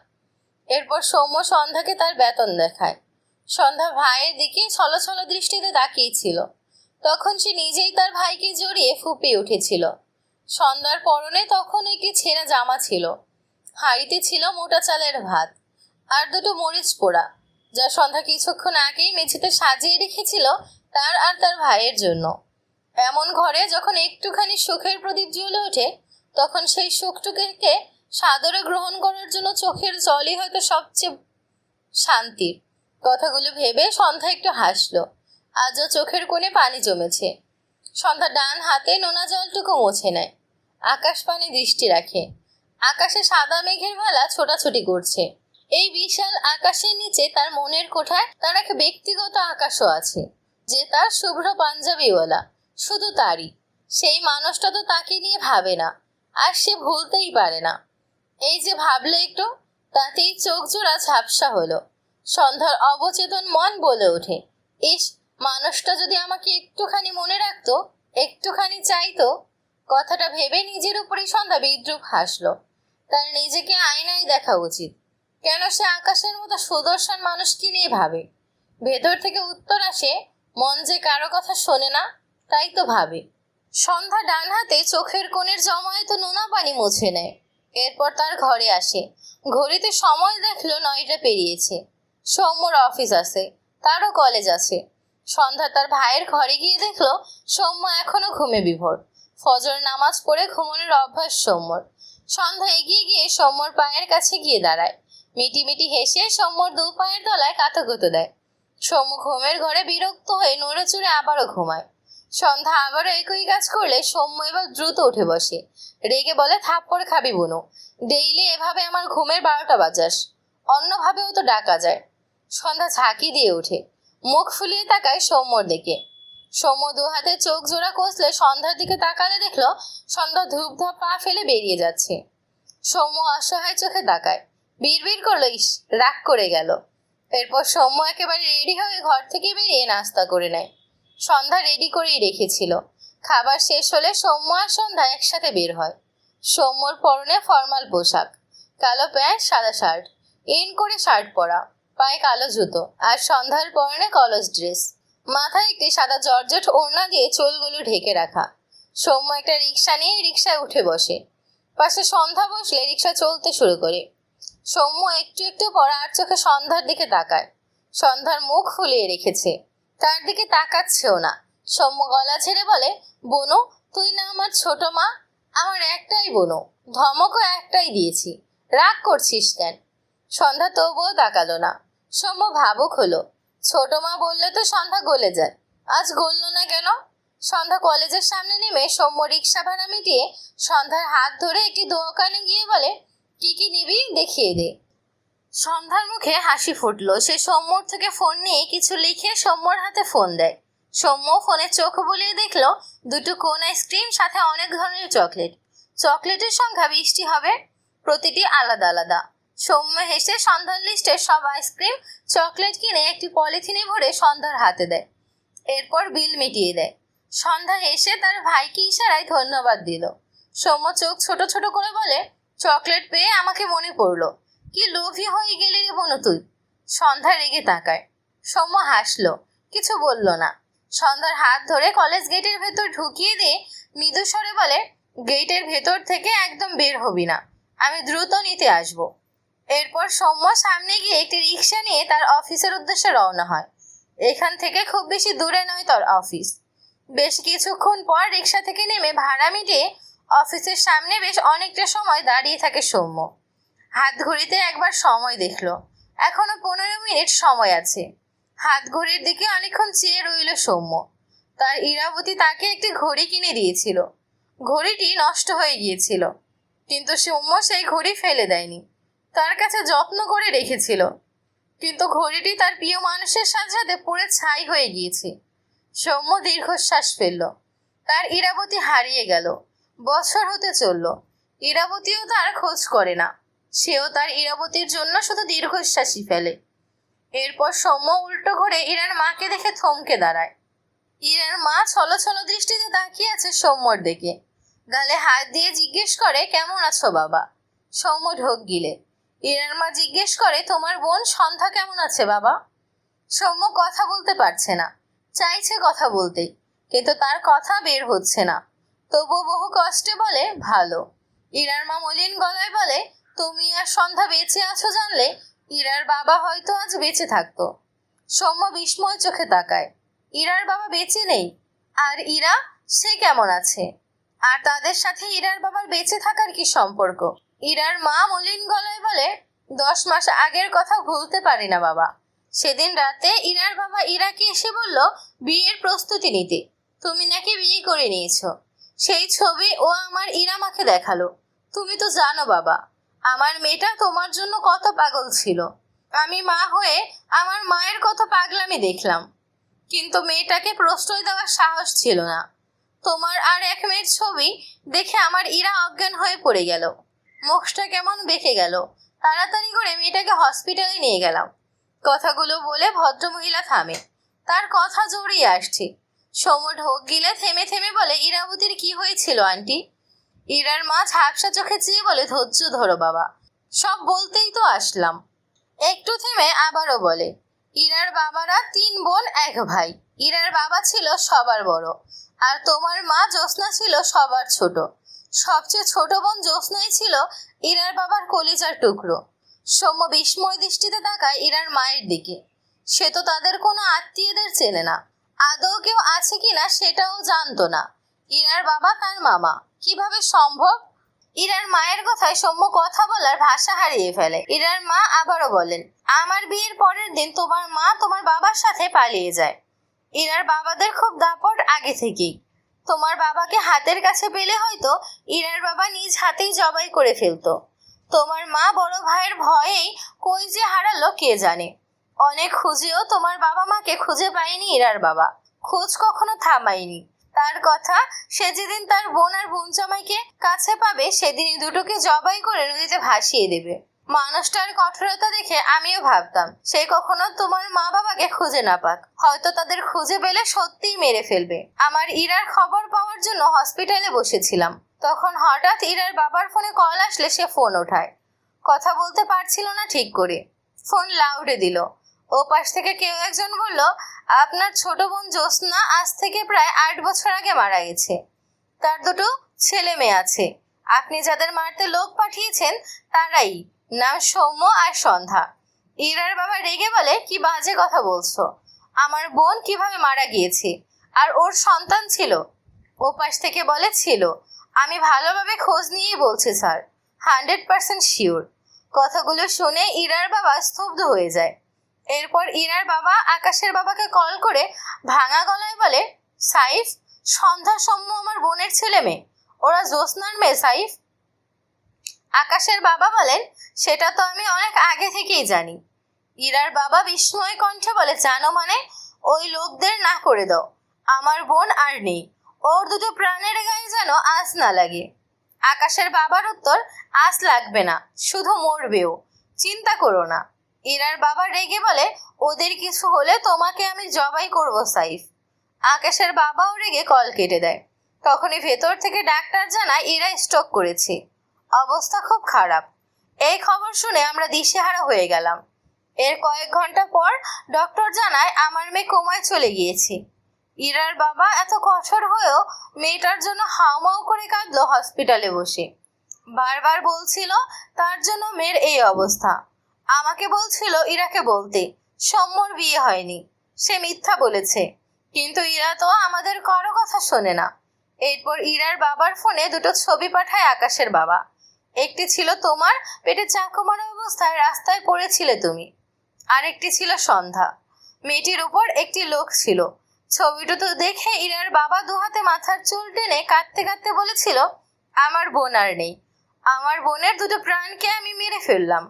এরপর সৌম্য সন্ধ্যাকে তার বেতন দেখায়। সন্ধ্যা ভাইয়ের দিকে ছলছল দৃষ্টিতে তাকিয়েছিল। তখন সে নিজেই তার ভাইকে জড়িয়ে ফুঁপিয়ে উঠেছিল। সন্ধ্যার পরনে তখন একটি ছেঁড়া জামা ছিল। হাঁড়িতে ছিল মোটা চালের ভাত আর 2টো মরিচ পোড়া, যা সন্ধ্যা কিছুক্ষণ আগেই মেঝেতে সাজিয়ে রেখেছিল তার আর তার ভাইয়ের জন্য। এমন ঘরে যখন একটুখানি সুখের প্রদীপ জ্বলে ওঠে, তখন সেই সুখটুকুকে সাদরে গ্রহণ করার জন্য চোখের জলই হয়তো সবচেয়ে শান্তির। কথাগুলো ভেবে সন্ধ্যা একটু হাসলো। আজও চোখের কোণে পানি জমেছে। সন্ধ্যা ডান হাতে নোনা জলটুকু মুছে নেয়। আকাশ পানে দৃষ্টি রাখে। আকাশে সাদা মেঘের ভেলা ছোটাছুটি করছে। এই বিশাল আকাশের নিচে তার মনের কোঠায় তার এক ব্যক্তিগত আকাশও আছে, যে তার শুভ্র পাঞ্জাবিওয়ালা। শুধু তারই। সেই মানুষটা তো তাকে নিয়ে ভাবে না, আর সে ভুলতেই পারে না। এই যে ভাবলো একটু, তাতেই চোখ জোড়া ঝাপসা হলো। সন্ধ্যার অবচেতন মন বলে ওঠে, ইস, মানুষটা যদি আমাকে একটুখানি মনে রাখতো, একটুখানি চাইতো। কথাটা ভেবে নিজের উপরই সন্ধ্যা বিদ্রুপ হাসলো। তার নিজেকে আয়নায় দেখা উচিত। কেন সে আকাশের মতো সুদর্শন মানুষকে নিয়ে ভাবে? ভেতর থেকে উত্তর আসে, মন যে কারো কথা শোনে না, তাই তো ভাবে। সন্ধ্যা ডান হাতে চোখের কোণের জমায়েত নোনা পানি মুছে নেয়। এরপর তার ঘরে আসে। ঘড়িতে সময় দেখলো 9টা পেরিয়েছে। সৌম্যর অফিস আছে, তারও কলেজ আছে। সন্ধ্যা তার ভাইয়ের ঘরে গিয়ে দেখলো সৌম্য এখনো ঘুমে বিভোর। ফজর নামাজ পড়ে ঘুমানোর অভ্যাস সৌম্যর। সন্ধ্যা এগিয়ে গিয়ে সৌম্যর পায়ের কাছে গিয়ে দাঁড়ায়। মিটি মিটি হেসে সৌম্যর 2 পায়ের তলায় কাতকুতো দেয়। সৌম্য ঘুমের ঘরে বিরক্ত হয়ে নড়ে চড়ে আবারও ঘুমায়। সন্ধ্যা আবারও একই কাজ করলে সৌম্য এবার দ্রুত উঠে বসে। রেগে বলে, থাপ্পড় খাবি বুনু। ডেইলি এভাবে আমার ঘুমের 12টা বাজাস। অন্যভাবেও তো ডাকা যায়। সন্ধ্যা ঝাঁকি দিয়ে ওঠে, মুখ ফুলিয়ে তাকায় সৌম্যর দিকে। সৌম্য 2 হাতে চোখ জোড়া কষলে সন্ধ্যার দিকে তাকালে দেখলো সন্ধ্যা ধূপধাপ পা ফেলে বেরিয়ে যাচ্ছে। সৌম্য অসহায় চোখে তাকায়, বিড়বিড় করলো, ইস, রাগ করে গেল। এরপর সৌম্য একেবারে রেডি হয়ে ঘর থেকে বেরিয়ে নাস্তা করে নেয়। সন্ধ্যা রেডি করেই রেখেছিল। খাবার শেষ হলে সৌম্য আর সন্ধ্যা একসাথে বের হয়। সৌম্যর পরনে ফর্মাল পোশাক, কালো প্যান্ট, সাদা শার্ট, ইন করে শার্ট পরা, পায়ে কালো জুতো, আর সন্ধ্যার পরনে কলেজ ড্রেস। মাথায় একটি সাদা জর্জেট ওড়না দিয়ে চুলগুলো ঢেকে রাখা। সৌম্য একটা রিক্সা নিয়ে রিক্সায় উঠে বসে। পাশে সন্ধ্যা বসলে রিক্সা চলতে শুরু করে। সৌম্য একটু একটু পর আর চোখে সন্ধ্যার দিকে তাকায়। সন্ধ্যার মুখ ফুলিয়ে রেখেছে, তার দিকে তাকাচ্ছেও না। সৌম্য গলা ছেড়ে বলে, বনু, তুই না আমার ছোট মা? আমার একটাই বনু, ধমকও একটাই দিয়েছি, রাগ করছিস কেন? সন্ধ্যা তবুও তাকালো না। সৌম্য ভাবুক হলো। ছোট মা বললে তো সন্ধ্যা গলে যায়, আজ গলল না কেন? সন্ধ্যা কলেজের সামনে নেমে সৌম্য রিক্সা ভাড়া মিটিয়ে সন্ধ্যার হাত ধরে একটি দোকানে গিয়ে বলে, কি কি নিবি দেখিয়ে দে। সন্ধ্যার মুখে হাসি ফুটলো। সে সৌম্যর থেকে ফোন নিয়ে কিছু লিখে সৌম্যর হাতে ফোন দেয়। সৌম্য ফোনে চোখ বুলিয়ে দেখলো দুটো কোন আইসক্রিম, সাথে অনেক ধরনের চকলেট। চকলেটের সংখ্যা 20টি হবে, প্রতিটি আলাদা আলাদা। সৌম্য হেসে সন্ধ্যার লিস্টের সব আইসক্রিম চকলেট কিনে একটি পলিথিনে ভরে সন্ধ্যার হাতে দেয়। এরপর বিল মিটিয়ে দেয়। সন্ধ্যা হেসে তার ভাইকে ইশারায় ধন্যবাদ দিল। সৌম্য চোখ ছোট ছোট করে বলে, চকলেট পেয়ে আমাকে মনে পড়লো, কি লোভী হয়ে গেলি রে বনু তুই। সন্ধ্যা রেগে তাকায়। সৌম্য হাসলো, কিছু বলল না। সন্ধ্যার হাত ধরে কলেজ গেটের ভেতর ঢুকিয়ে দিয়ে মৃদু স্বরে বলে, গেটের ভেতর থেকে একদম বের হবি না, আমি দ্রুত নিতে আসব। এরপর সৌম্য সামনে গিয়ে একটি রিক্সা নিয়ে তার অফিসের উদ্দেশ্যে রওনা হয়। এখান থেকে খুব বেশি দূরে নয় তার অফিস। বেশ কিছুক্ষণ পর রিক্সা থেকে নেমে ভাড়া মিটিয়ে অফিসের সামনে বেশ অনেকটা সময় দাঁড়িয়ে থাকে সৌম্য। হাত ঘড়িতে একবার সময় দেখলো, এখনো 15 মিনিট সময় আছে। হাত ঘড়ির দিকে অনেকক্ষণ চেয়ে রইল সৌম্য। তার ইরাবতী তাকে একটি ঘড়ি কিনে দিয়েছিল। ঘড়িটি নষ্ট হয়ে গিয়েছিল, কিন্তু সৌম্য সেই ঘড়ি ফেলে দেয়নি, তার কাছে যত্ন করে রেখেছিল। কিন্তু ঘড়িটি তার প্রিয় মানুষের সাথে সাথে পুড়ে ছাই হয়ে গিয়েছে। সৌম্য দীর্ঘশ্বাস ফেলল। তার ইরাবতী হারিয়ে গেল। বছর হতে চলল, ইরাবতীও তার খোঁজ করে না। সেও তার ইরাবতীর জন্য শুধু দীর্ঘশ্বাসই ফেলে। এরপর সৌম্য উল্টো ঘুরে ইরার মাকে দেখে থমকে দাঁড়ায়। ইরার মা ছলছল দৃষ্টিতে তাকিয়ে আছে সৌম্যর দিকে। গালে হাত দিয়ে জিজ্ঞেস করে, কেমন আছো বাবা? সৌম্য ঢোক গিলে। ইরার মা জিজ্ঞেস করে, তোমার বোন সন্ধ্যা কেমন আছে বাবা? সৌম্য কথা বলতে পারছে না, চাইছে কথা বলতে, কিন্তু তার কথা বের হচ্ছে না। তবু বহু কষ্টে বলে, ভালো। ইরার মা মলিন গলায় বলে, তুমি আর সন্ধ্যা বেঁচে আছো জানলে ইরার বাবা হয়তো আজ বেঁচে থাকতো। সৌম্য বিস্ময় চোখে তাকায়। ইরার বাবা বেঁচে নেই? আর ইরা, সে কেমন আছে? আর তাদের সাথে ইরার বাবার বেঁচে থাকার কি সম্পর্ক? ইরার মা মলিন গলায় বলে, 10 মাস আগের কথা ভুলতে পারি না বাবা। সেদিন রাতে ইরার বাবা ইরাকে এসে বলল বিয়ের প্রস্তুতি নিতে। তুমি নাকি বিয়ে করে নিয়েছো। সেই ছবি ও আমার ইরা মাকে দেখালো। তুমি তো জানো বাবা, আমার মেয়েটা তোমার জন্য কত পাগল ছিল। আমি মা হয়ে আমার মায়ের কত পাগলামি দেখলাম, কিন্তু মেয়েটাকে প্রশ্রয় দেওয়ার সাহস ছিল না। তোমার আর এক মেয়ের ছবি দেখে আমার ইরা অজ্ঞান হয়ে পড়ে গেল। মুখটা কেমন বেঁকে গেল। তাড়াতাড়ি করে মেয়েটাকে হসপিটালে নিয়ে গেলাম। কথাগুলো বলে ভদ্রমহিলা থামে। তার কথা জড়িয়ে আসছে। সৌম্য ঢোক গিলে থেমে থেমে বলে, ইরাবতীর কি হয়েছিল আন্টি? ইরার মা ঝাপসা চোখে চেয়ে বলে, ধৈর্য ধরো বাবা, সব বলতেই তো আসলাম। একটু থেমে আবারও বলে, ইরার বাবারা 3 বোন 1 ভাই। ইরার বাবা ছিল সবার বড়, আর তোমার মা জ্যোৎস্না ছিল সবার ছোট। সবচেয়ে ছোট বোন জ্যোৎস্নাই ছিল ইরার বাবার কলিজার টুকরো। সৌম্য বিস্ময় দৃষ্টিতে তাকায় ইরার মায়ের দিকে। সে তো তাদের কোনো আত্মীয়দের চেনে না, আদৌ কেউ আছে কিনা সেটাও জানতো না। ইরার বাবা তার মামা, কিভাবে সম্ভব? ইরার মায়ের কথায় সৌম্য কথা বলার ভাষা হারিয়ে ফেলে। ইরার মা আবারও বলেন, আমার বিয়ের পরের দিন তোমার মা তোমার বাবার সাথে পালিয়ে যায়। ইরার বাবাদের খুব দাপট আগে থেকেই। তোমার বাবাকে হাতের কাছে পেলে হয়তো ইরার বাবা নিজ হাতেই জবাই করে ফেলতো। তোমার মা বড় ভাইয়ের ভয়েই কই যে হারালো কে জানে। অনেক খুঁজেও তোমার বাবা মাকে খুঁজে পায়নি ইরার বাবা। খোঁজ কখনো থামায়নি। তার কথা, সে যেদিন তার বোন আর বোন জামাইকে কাছে পাবে সেদিনই দুটোকে জবাই করে নদীতে ভাসিয়ে দেবে। মানুষটার কঠোরতা দেখে আমিও ভাবতাম সে কখনো তোমার মা বাবাকে খুঁজে না পাক, হয়তো তাদের খুঁজে পেলে সত্যিই মেরে ফেলবে। আমার ইরার খবর পাওয়ার জন্য হসপিটালে বসেছিলাম, তখন হঠাৎ ইরার বাবার ফোনে কল আসলে সে ফোন ওঠায়। কথা বলতে পারছিল না ঠিক করে, ফোন লাউডে দিল। ও পাশ থেকে কেউ একজন বলল, আপনার ছোট বোন জ্যোৎস্না আজ থেকে প্রায় 8 বছর আগে মারা গেছে। তার 2 ছেলে মেয়ে আছে। আপনি যাদের মারতে লোক পাঠিয়েছেন তারাই, নাম সৌম্য আর সন্ধ্যা। ইরার বাবা রেগে বলে, কি বাজে কথা বলছো? আমার বোন কিভাবে মারা গিয়েছে? আর ওর সন্তান ছিল? ও পাশ থেকে বলে, ছিল। আমি ভালোভাবে খোঁজ নিয়েই বলছি স্যার, 100% শিওর। কথাগুলো শুনে ইরার বাবা স্তব্ধ হয়ে যায়। এরপর ইরার বাবা আকাশের বাবাকে কল করে ভাঙা গলায় বলে, সাইফ, সন্ধ্যা, সৌম্য আমার বোনের ছেলে মেয়ে, ওরা জ্যোৎস্নার মেয়ে সাইফ। আকাশের বাবা বলেন, সেটা তো আমি অনেক আগে থেকেই জানি। ইরার বাবা বিস্ময় কণ্ঠে বলে, জানো মানে? ওই লোকদের না করে দাও, আমার বোন আর নেই, ওর দুটো প্রাণের গায়ে যেন আঁচ না লাগে। আকাশের বাবার উত্তর, আঁচ লাগবে না, শুধু মরবেও, চিন্তা করো না। ইরার বাবা রেগে বলে, ওদের কিছু হলে তোমাকে আমি জবাই করব সাইফ। আকাশের বাবাও রেগে কল কেটে দেয়। তখনই ভেতর থেকে ডাক্তার জানায় ইরা স্ট্রোক করেছে, অবস্থা খুব খারাপ। এই খবর শুনে আমরা দিশেহারা হয়ে গেলাম। এর কয়েক ঘন্টা পর ডক্টর জানায় আমার মেয়ে কোমায় চলে গিয়েছে। ইরার বাবা এত কঠোর হয়েও মেয়েটার জন্য হাউমাউ করে কাঁদলো হসপিটালে বসে। বারবার বলছিল তার জন্য মেয়ের এই অবস্থা। আমাকে বলছিল ইরাকে বলতে সৌম্যর বিয়ে হয়নি, সে মিথ্যা বলেছে। কিন্তু ইরা তো আমাদের কারো কথা শোনে না। এরপর ইরার বাবার ফোনে দুটো ছবি পাঠায় আকাশের বাবা। একটি ছিল তোমার পেটে চাকু মারা অবস্থায় রাস্তায় পড়েছিলে তুমি, আরেকটি ছিল সন্ধ্যা, মেয়েটির উপর একটি লোক ছিল। ছবিটা তো দেখে ইরার বাবা দুহাতে মাথার চুল টেনে কাঁদতে কাঁদতে বলেছিল, আমার বোন আর নেই, আমার বোনের দুটো প্রাণকে আমি মেরে ফেললাম।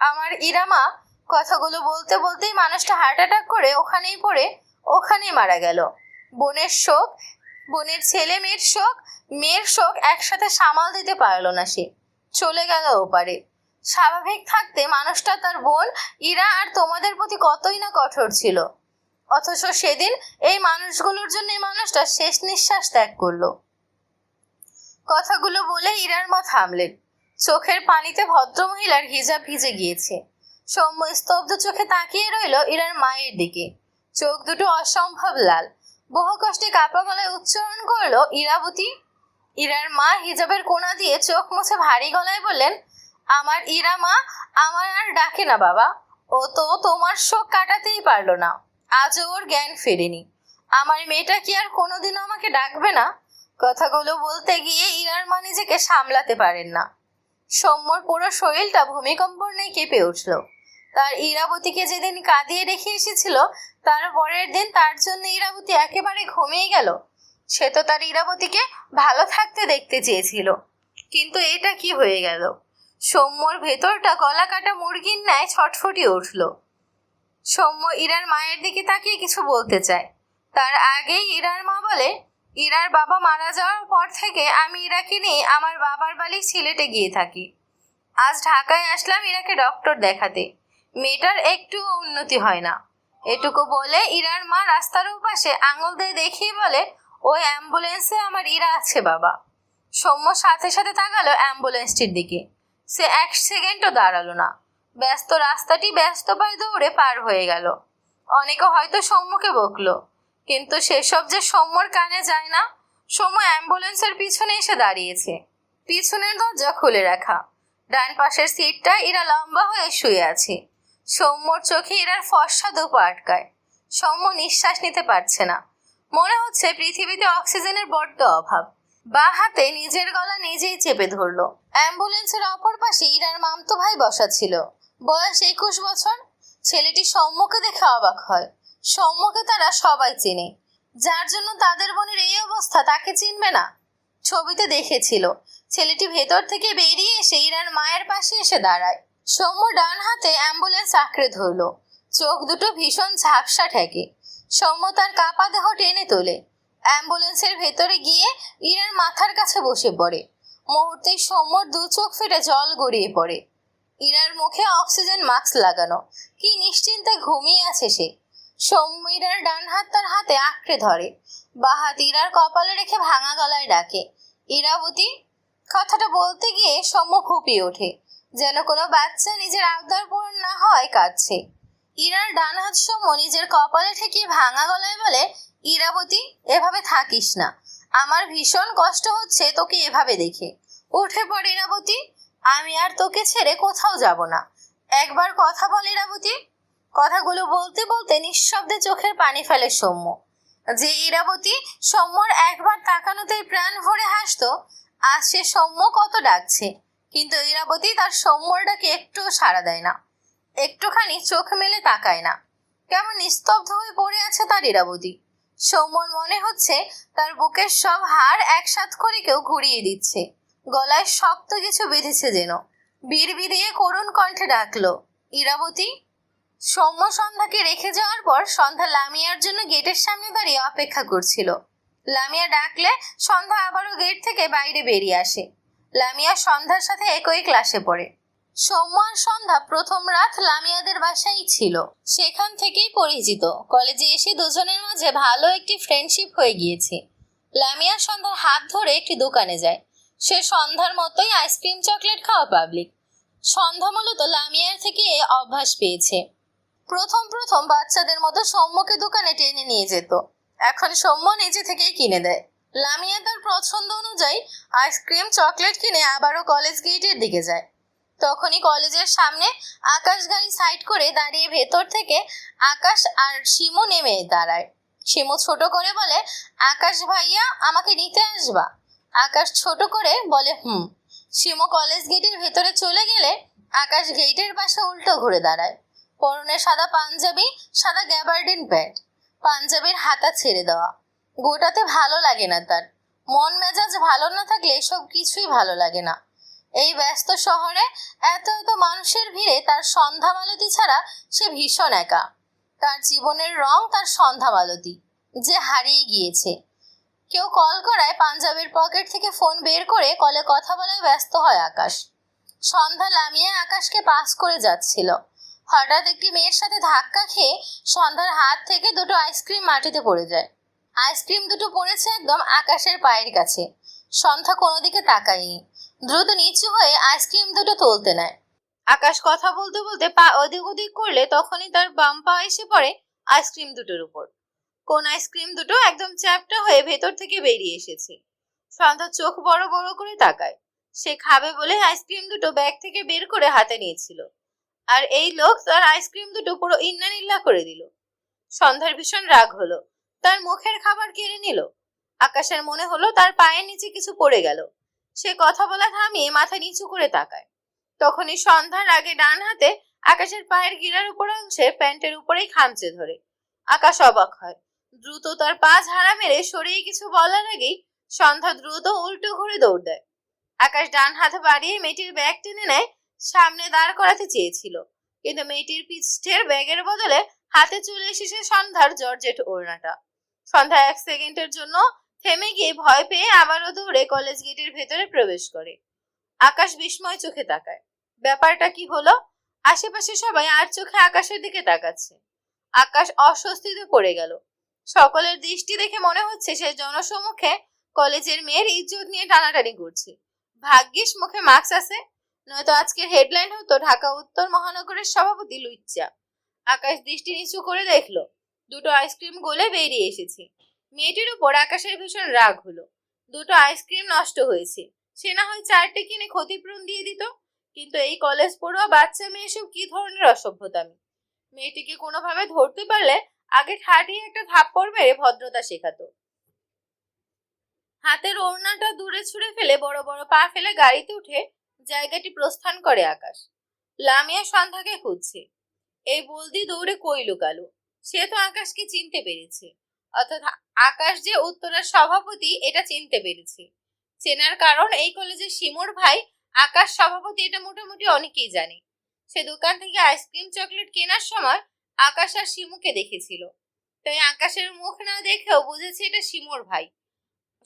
আমার ইরামা। কথাগুলো বলতে বলতেই মানুষটা হার্ট অ্যাটাক করে ওখানেই পড়ে ওখানেই মারা গেল। বোনের শোক, বোনের ছেলে মেয়ের শোক একসাথে সামাল দিতে পারলো না, সে চলে গেল ওপারে। স্বাভাবিক থাকতে মানুষটা তার বোন ইরা আর তোমাদের প্রতি কতই না কঠোর ছিল, অথচ সেদিন এই মানুষগুলোর জন্য এই মানুষটা শেষ নিঃশ্বাস ত্যাগ করলো। কথাগুলো বলে ইরার মা থামলেন। চোখের পানিতে ভদ্রমহিলার হিজাব ভিজে গিয়েছে। সৌম্য স্তব্ধ চোখে তাকিয়ে রইল ইরার মায়ের দিকে। চোখ দুটো অসম্ভব লাল। বহু কষ্টে কাপা গলায় উচ্চারণ করলো, ইরাবতী। ইরার মা হিজাবের কোণা দিয়ে চোখ মুছে ভারী গলায় বললেন, আমার ইরা মা আমার আর ডাকে না বাবা, ও তো তোমার শোক কাটাতেই পারলো না, আজও ওর জ্ঞান ফেরেনি। আমার মেয়েটা কি আর কোনোদিনও আমাকে ডাকবে না? কথাগুলো বলতে গিয়ে ইরার মা নিজেকে সামলাতে পারেন না। সৌম্যর পুরো শরীরটা ভূমিকম্পর নেই কেঁপে উঠল। তার ইরাবতীকে যেদিন কাঁদিয়ে রেখে এসেছিল, তার পরের দিন তার জন্য ইরাবতী একেবারে ঘুমিয়ে গেল। সে তো তার ইরাবতীকে ভালো থাকতে দেখতে চেয়েছিল, কিন্তু এটা কি হয়ে গেল? সৌম্যর ভেতরটা গলা কাটা মুরগির ন্যায় ছটফটিয়ে উঠল। সৌম্য ইরার মায়ের দিকে তাকিয়ে কিছু বলতে চায়, তার আগেই ইরার মা বলে, ইরার বাবা মারা যাওয়ার পর থেকে আমি ইরাকে নিয়ে আমার বাবার বাড়ি সিলেটে গিয়ে থাকি। আজ ঢাকায় আসলাম ইরাকে ডক্টর দেখাতে, মেয়েটার একটুও উন্নতি হয় না। এটুকু বলে ইরার মা রাস্তার ওপাশে আঙুল দিয়ে দেখিয়ে বলে, ওই অ্যাম্বুলেন্সে আমার ইরা আছে বাবা। সৌম্য সাথে সাথে তাকালো অ্যাম্বুলেন্সটির দিকে। সে এক সেকেন্ডও দাঁড়ালো না, ব্যস্ত রাস্তাটি ব্যস্ত পায়ে দৌড়ে পার হয়ে গেল। অনেকে হয়তো সৌম্যকে বকলো, কিন্তু সেসব যে সৌম্যর কানে যায় না। সৌম্য অ্যাম্বুলেন্সের পিছনে এসে দাঁড়িয়েছে, পিছনের দরজা খুলে রাখা। ডান পাশের সিটটা ইরা লম্বা হয়ে শুয়ে আছে। সৌম্যর চোখে ইরার ফর্সা দুপা আটকায়। সৌম্য নিঃশ্বাস নিতে পারছে না, মনে হচ্ছে পৃথিবীতে অক্সিজেনের বড্ড অভাব। বাঁ হাতে নিজের গলা নিজেই চেপে ধরলো। অ্যাম্বুলেন্সের অপর পাশে ইরার মামতো ভাই বসা ছিল, বয়স 21 বছর। ছেলেটি সৌম্যকে দেখে অবাক হয়। সৌম্যকে তারা সবাই চেনে, যার জন্য তাদের বোনের এই অবস্থা তাকে চিনবে না? ছবিতে দেখেছিল। ছেলেটি ভেতর থেকে বেরিয়ে এসে ইরার মায়ের পাশে এসে দাঁড়ায়। সৌম্য ডান হাতে অ্যাম্বুলেন্স আঁকড়ে ধরলো, চোখ দুটো ভীষণ ঝাপসা ঠেকে। সৌম্য তার কাপা দেহ টেনে তোলে, অ্যাম্বুলেন্সের ভেতরে গিয়ে ইরার মাথার কাছে বসে পড়ে। মুহূর্তেই সৌম্যর দু চোখ ফেটে জল গড়িয়ে পড়ে। ইরার মুখে অক্সিজেন মাস্ক লাগানো, কি নিশ্চিন্তে ঘুমিয়ে আছে সে। সৌম্য ইরার ডান হাত তার হাতে আঁকড়ে ধরে, বাঁ হাত ইরার কপালে রেখে ভাঙা গলায় ডাকে, ইরাবতী। কথাটা বলতে গিয়ে সৌম্য ফুপিয়ে ওঠে, যেন কোনো বাচ্চা নিজের আবদার পূরণ না হয় কাঁদছে। ইরার ডান হাত সৌম্য নিজের কপালে ঠেকিয়ে ভাঙা গলায় বলে, ইরাবতী, এভাবে থাকিস না, আমার ভীষণ কষ্ট হচ্ছে তোকে এভাবে দেখে। উঠে পড় ইরাবতী, আমি আর তোকে ছেড়ে কোথাও যাব না। একবার কথা বল ইরাবতী। কথাগুলো বলতে বলতে নিঃশব্দে চোখের পানি ফেলে সৌম্য। যে ইরাবতী সৌম্যর একবার তাকানোতেই প্রাণ ভরে হাসতো, আজ সে সৌম্য কত ডাকছে, কিন্তু ইরাবতী তার সৌম্যর ডাকে একটুও সাড়া দেয় না, একটুখানি চোখ মেলে তাকায় না। কেমন নিস্তব্ধ হয়ে পড়ে আছে তার ইরাবতী। সৌম্যর মনে হচ্ছে তার বুকের সব হাড় একসাথ করে কেউ ঘুরিয়ে দিচ্ছে। গলায় শক্ত কিছু বেঁধেছে যেন। বিড়বিড়িয়ে করুণ কণ্ঠে ডাকলো, ইরাবতী। সৌম্য সন্ধ্যাকে রেখে যাওয়ার পর সন্ধ্যা লামিয়ার জন্য গেটের সামনে দাঁড়িয়ে অপেক্ষা করছিল। লামিয়া ডাকলে সন্ধ্যা আবারও গেট থেকে বাইরে বেরিয়ে আসে। লামিয়া সন্ধ্যার সাথে একই ক্লাসে পড়ে। সৌম্য আর সন্ধ্যা প্রথম রাত লামিয়াদের বাসায় ছিল, সেখান থেকেই পরিচিত। কলেজে এসে দুজনের মাঝে ভালো একটি ফ্রেন্ডশিপ হয়ে গিয়েছে। লামিয়া সন্ধ্যার হাত ধরে একটি দোকানে যায়। সে সন্ধ্যার মতোই আইসক্রিম চকলেট খাওয়া পাবলিক। সন্ধ্যা মূলত লামিয়ার থেকে অভ্যাস পেয়েছে। প্রথম প্রথম বাচ্চাদের মতো সৌম্যকে দোকানে টেনে নিয়ে যেত, এখন সৌম্য নিজে থেকেই কিনে দেয়। লামিয়া তার পছন্দ অনুযায়ী আইসক্রিম চকলেট কিনে আবারও কলেজ গেটের দিকে যায়। তখনই কলেজের সামনে আকাশ গাড়ি সাইড করে দাঁড়িয়ে ভেতর থেকে আকাশ আর শিমু নেমে দাঁড়ায়। শিমু ছোট করে বলে, আকাশ ভাইয়া, আমাকে নিতে আসবা? আকাশ ছোট করে বলে, হুম। শিমু কলেজ গেটের ভেতরে চলে গেলে আকাশ গেটের পাশে উল্টো ঘুরে দাঁড়ায়। পরনে সাদা পাঞ্জাবি, সাদা গ্যাবার্ডিন প্যান্ট, পাঞ্জাবির হাতা ছেড়ে দেওয়া। গোটাতে ভালো লাগে না তার। মন মেজাজ ভালো না থাকলে সব কিছুই ভালো লাগে না। এই ব্যস্ত শহরে এত এত মানুষের ভিড়ে তার সন্ধ্যা মালতী ছাড়া সে ভীষণ একা। তার জীবনের রং তার সন্ধ্যা মালতী, যে হারিয়ে গিয়েছে। কেউ কল করায় পাঞ্জাবির পকেট থেকে ফোন বের করে কলে কথা বলায় ব্যস্ত হয় আকাশ। সন্ধ্যা লামিয়া আকাশকে পাস করে যাচ্ছিল। হঠাৎ একটি মেয়ের সাথে ধাক্কা খেয়ে সন্ধ্যার হাত থেকে দুটো আইসক্রিম মাটিতে পড়ে যায়। আইসক্রিম দুটো পড়েছে একদম আকাশের পায়ের কাছে। সন্ধ্যা কোনো দিকে তাকায়নি, দ্রুত নিচু হয়ে আইসক্রিম দুটো তুলতে নেয়। আকাশ কথা বলতে বলতে পা ওদিক ওদিক করলে তখনই তার বাম পা এসে পড়ে আইসক্রিম দুটোর উপর। কোন আইসক্রিম দুটো একদম চ্যাপ্টা হয়ে ভেতর থেকে বেরিয়ে এসেছে। সন্ধ্যা চোখ বড় বড় করে তাকায়। সে খাবে বলে আইসক্রিম দুটো ব্যাগ থেকে বের করে হাতে নিয়েছিল, আর এই লোক তার আইসক্রিম দুটো পুরো ইন্নানিল্লা করে দিল। সন্ধ্যার ভীষণ রাগ হলো, তার মুখের খাবার কেড়ে নিল। আকাশের মনে হলো তার পায়ের নিচে কিছু পড়ে গেল। সে কথা বলা থামিয়ে মাথা নিচু করে তাকায়। তখনই সন্ধ্যার আগে ডান হাতে আকাশের পায়ের গিরার উপর অংশে প্যান্টের উপরেই খামচে ধরে। আকাশ অবাক হয়। দ্রুত তার পা ঝাড়া মেরে সরিয়ে কিছু বলার আগেই সন্ধ্যা দ্রুত উল্টো ঘুরে দৌড় দেয়। আকাশ ডান হাতে বাড়িয়ে মেয়েটির ব্যাগ টেনে নেয়। সামনে দাঁড় করাতে চেয়েছিল, কিন্তু মেয়েটির পিঠের ব্যাগের বদলে হাতে চলে এসেছে সন্ধ্যার জর্জেট ওড়নাটা। সন্ধ্যা এক সেকেন্ডের জন্য থেমে গিয়ে ভয় পেয়ে আবারও দৌড়ে কলেজ গেটের ভেতরে প্রবেশ করে। আকাশ বিস্ময় চোখে তাকায়। ব্যাপারটা কি হলো? আশেপাশে সবাই আর চোখে আকাশের দিকে তাকাচ্ছে। আকাশ অস্বস্তিতে পড়ে গেল। সকলের দৃষ্টি দেখে মনে হচ্ছে সে জনসম্মুখে কলেজের মেয়ের ইজ্জত নিয়ে টানাটানি করছে। ভাগ্যিস মুখে মাস্ক আছে, নয়তো আজকের হেডলাইন হতো ঢাকা উত্তর মহানগরের সভাপতি লুচ্চা। আকাশ দৃষ্টি নিচু করে দেখলো দুটো আইসক্রিম গলে বেরিয়ে এসেছে। মেয়েটির উপর আকাশের ভীষণ রাগ হলো। দুটো আইসক্রিম নষ্ট হয়েছে, সে না হয় চারটে কিনে ক্ষতিপূরণ দিয়ে দিত, কিন্তু এই কলেজ পড়ুয়া বাচ্চা মেয়ে সব কি ধরনের অসভ্যতামি। মেয়েটিকে কোনোভাবে ধরতে পারলে আগে ঠাটিয়ে একটা থাপ্পড় মেরে ভদ্রতা শেখাতো। হাতের ওড়নাটা দূরে ছুঁড়ে ফেলে বড় বড় পা ফেলে গাড়িতে উঠে জায়গাটি প্রস্থান করে আকাশ। লামিয়া সন্ধ্যাকে খুঁজছে। এই বলদি দৌড়ে কই লুকালো? সে তো আকাশকে চিনতে পেরেছে, অর্থাৎ আকাশ যে উত্তরার সভাপতি এটা চিনতে পেরেছে। চেনার কারণ এই কলেজের শিমুর ভাই আকাশ সভাপতি, এটা মোটামুটি অনেকেই জানে। সে দোকান থেকে আইসক্রিম চকলেট কেনার সময় আকাশ আর শিমুকে দেখেছিল, তাই আকাশের মুখ না দেখেও বুঝেছে এটা শিমুর ভাই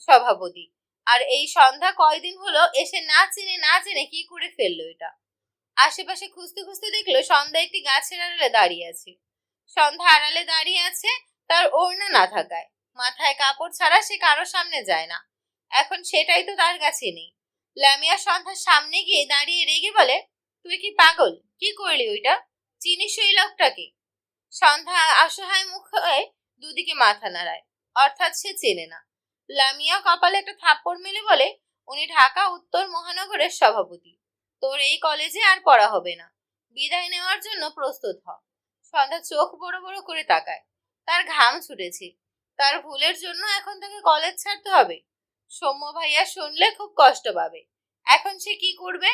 সভাপতি। আর এই সন্ধ্যা কয়দিন হলো এসে না চেনে কি করে ফেললো এটা। আশেপাশে খুঁজতে খুঁজতে দেখলো সন্ধ্যা একটি গাছের আড়ালে দাঁড়িয়ে আছে। সন্ধ্যা আড়ালে দাঁড়িয়ে আছে তার ওড়না না থাকায়। মাথায় কাপড় ছাড়া সে কারো সামনে যায় না, এখন সেটাই তো তার কাছে নেই। লামিয়া সন্ধ্যার সামনে গিয়ে দাঁড়িয়ে রেগে বলে, তুই কি পাগল? কি করলি ওইটা? চিনিস ওই লোকটাকে? সন্ধ্যা অসহায় মুখ হয়ে দুদিকে মাথা নাড়ায়, অর্থাৎ সে চেনে না। লামিয়া কপালে একটা থাপ্পড় মেলে বলে, উনি ঢাকা উত্তর মহানগরের সভাপতি। তোর এই কলেজে আর পড়া হবে না, বিদায় নেওয়ার জন্য প্রস্তুত হ। সন্ধ্যা চোখ বড় বড় করে তাকায়। তার ঘাম ছুটেছে। তার ভুলের জন্য এখন তাকে কলেজ ছাড়তে হবে। সৌম্য ভাইয়া শুনলে খুব কষ্ট পাবে। এখন সে কি করবে?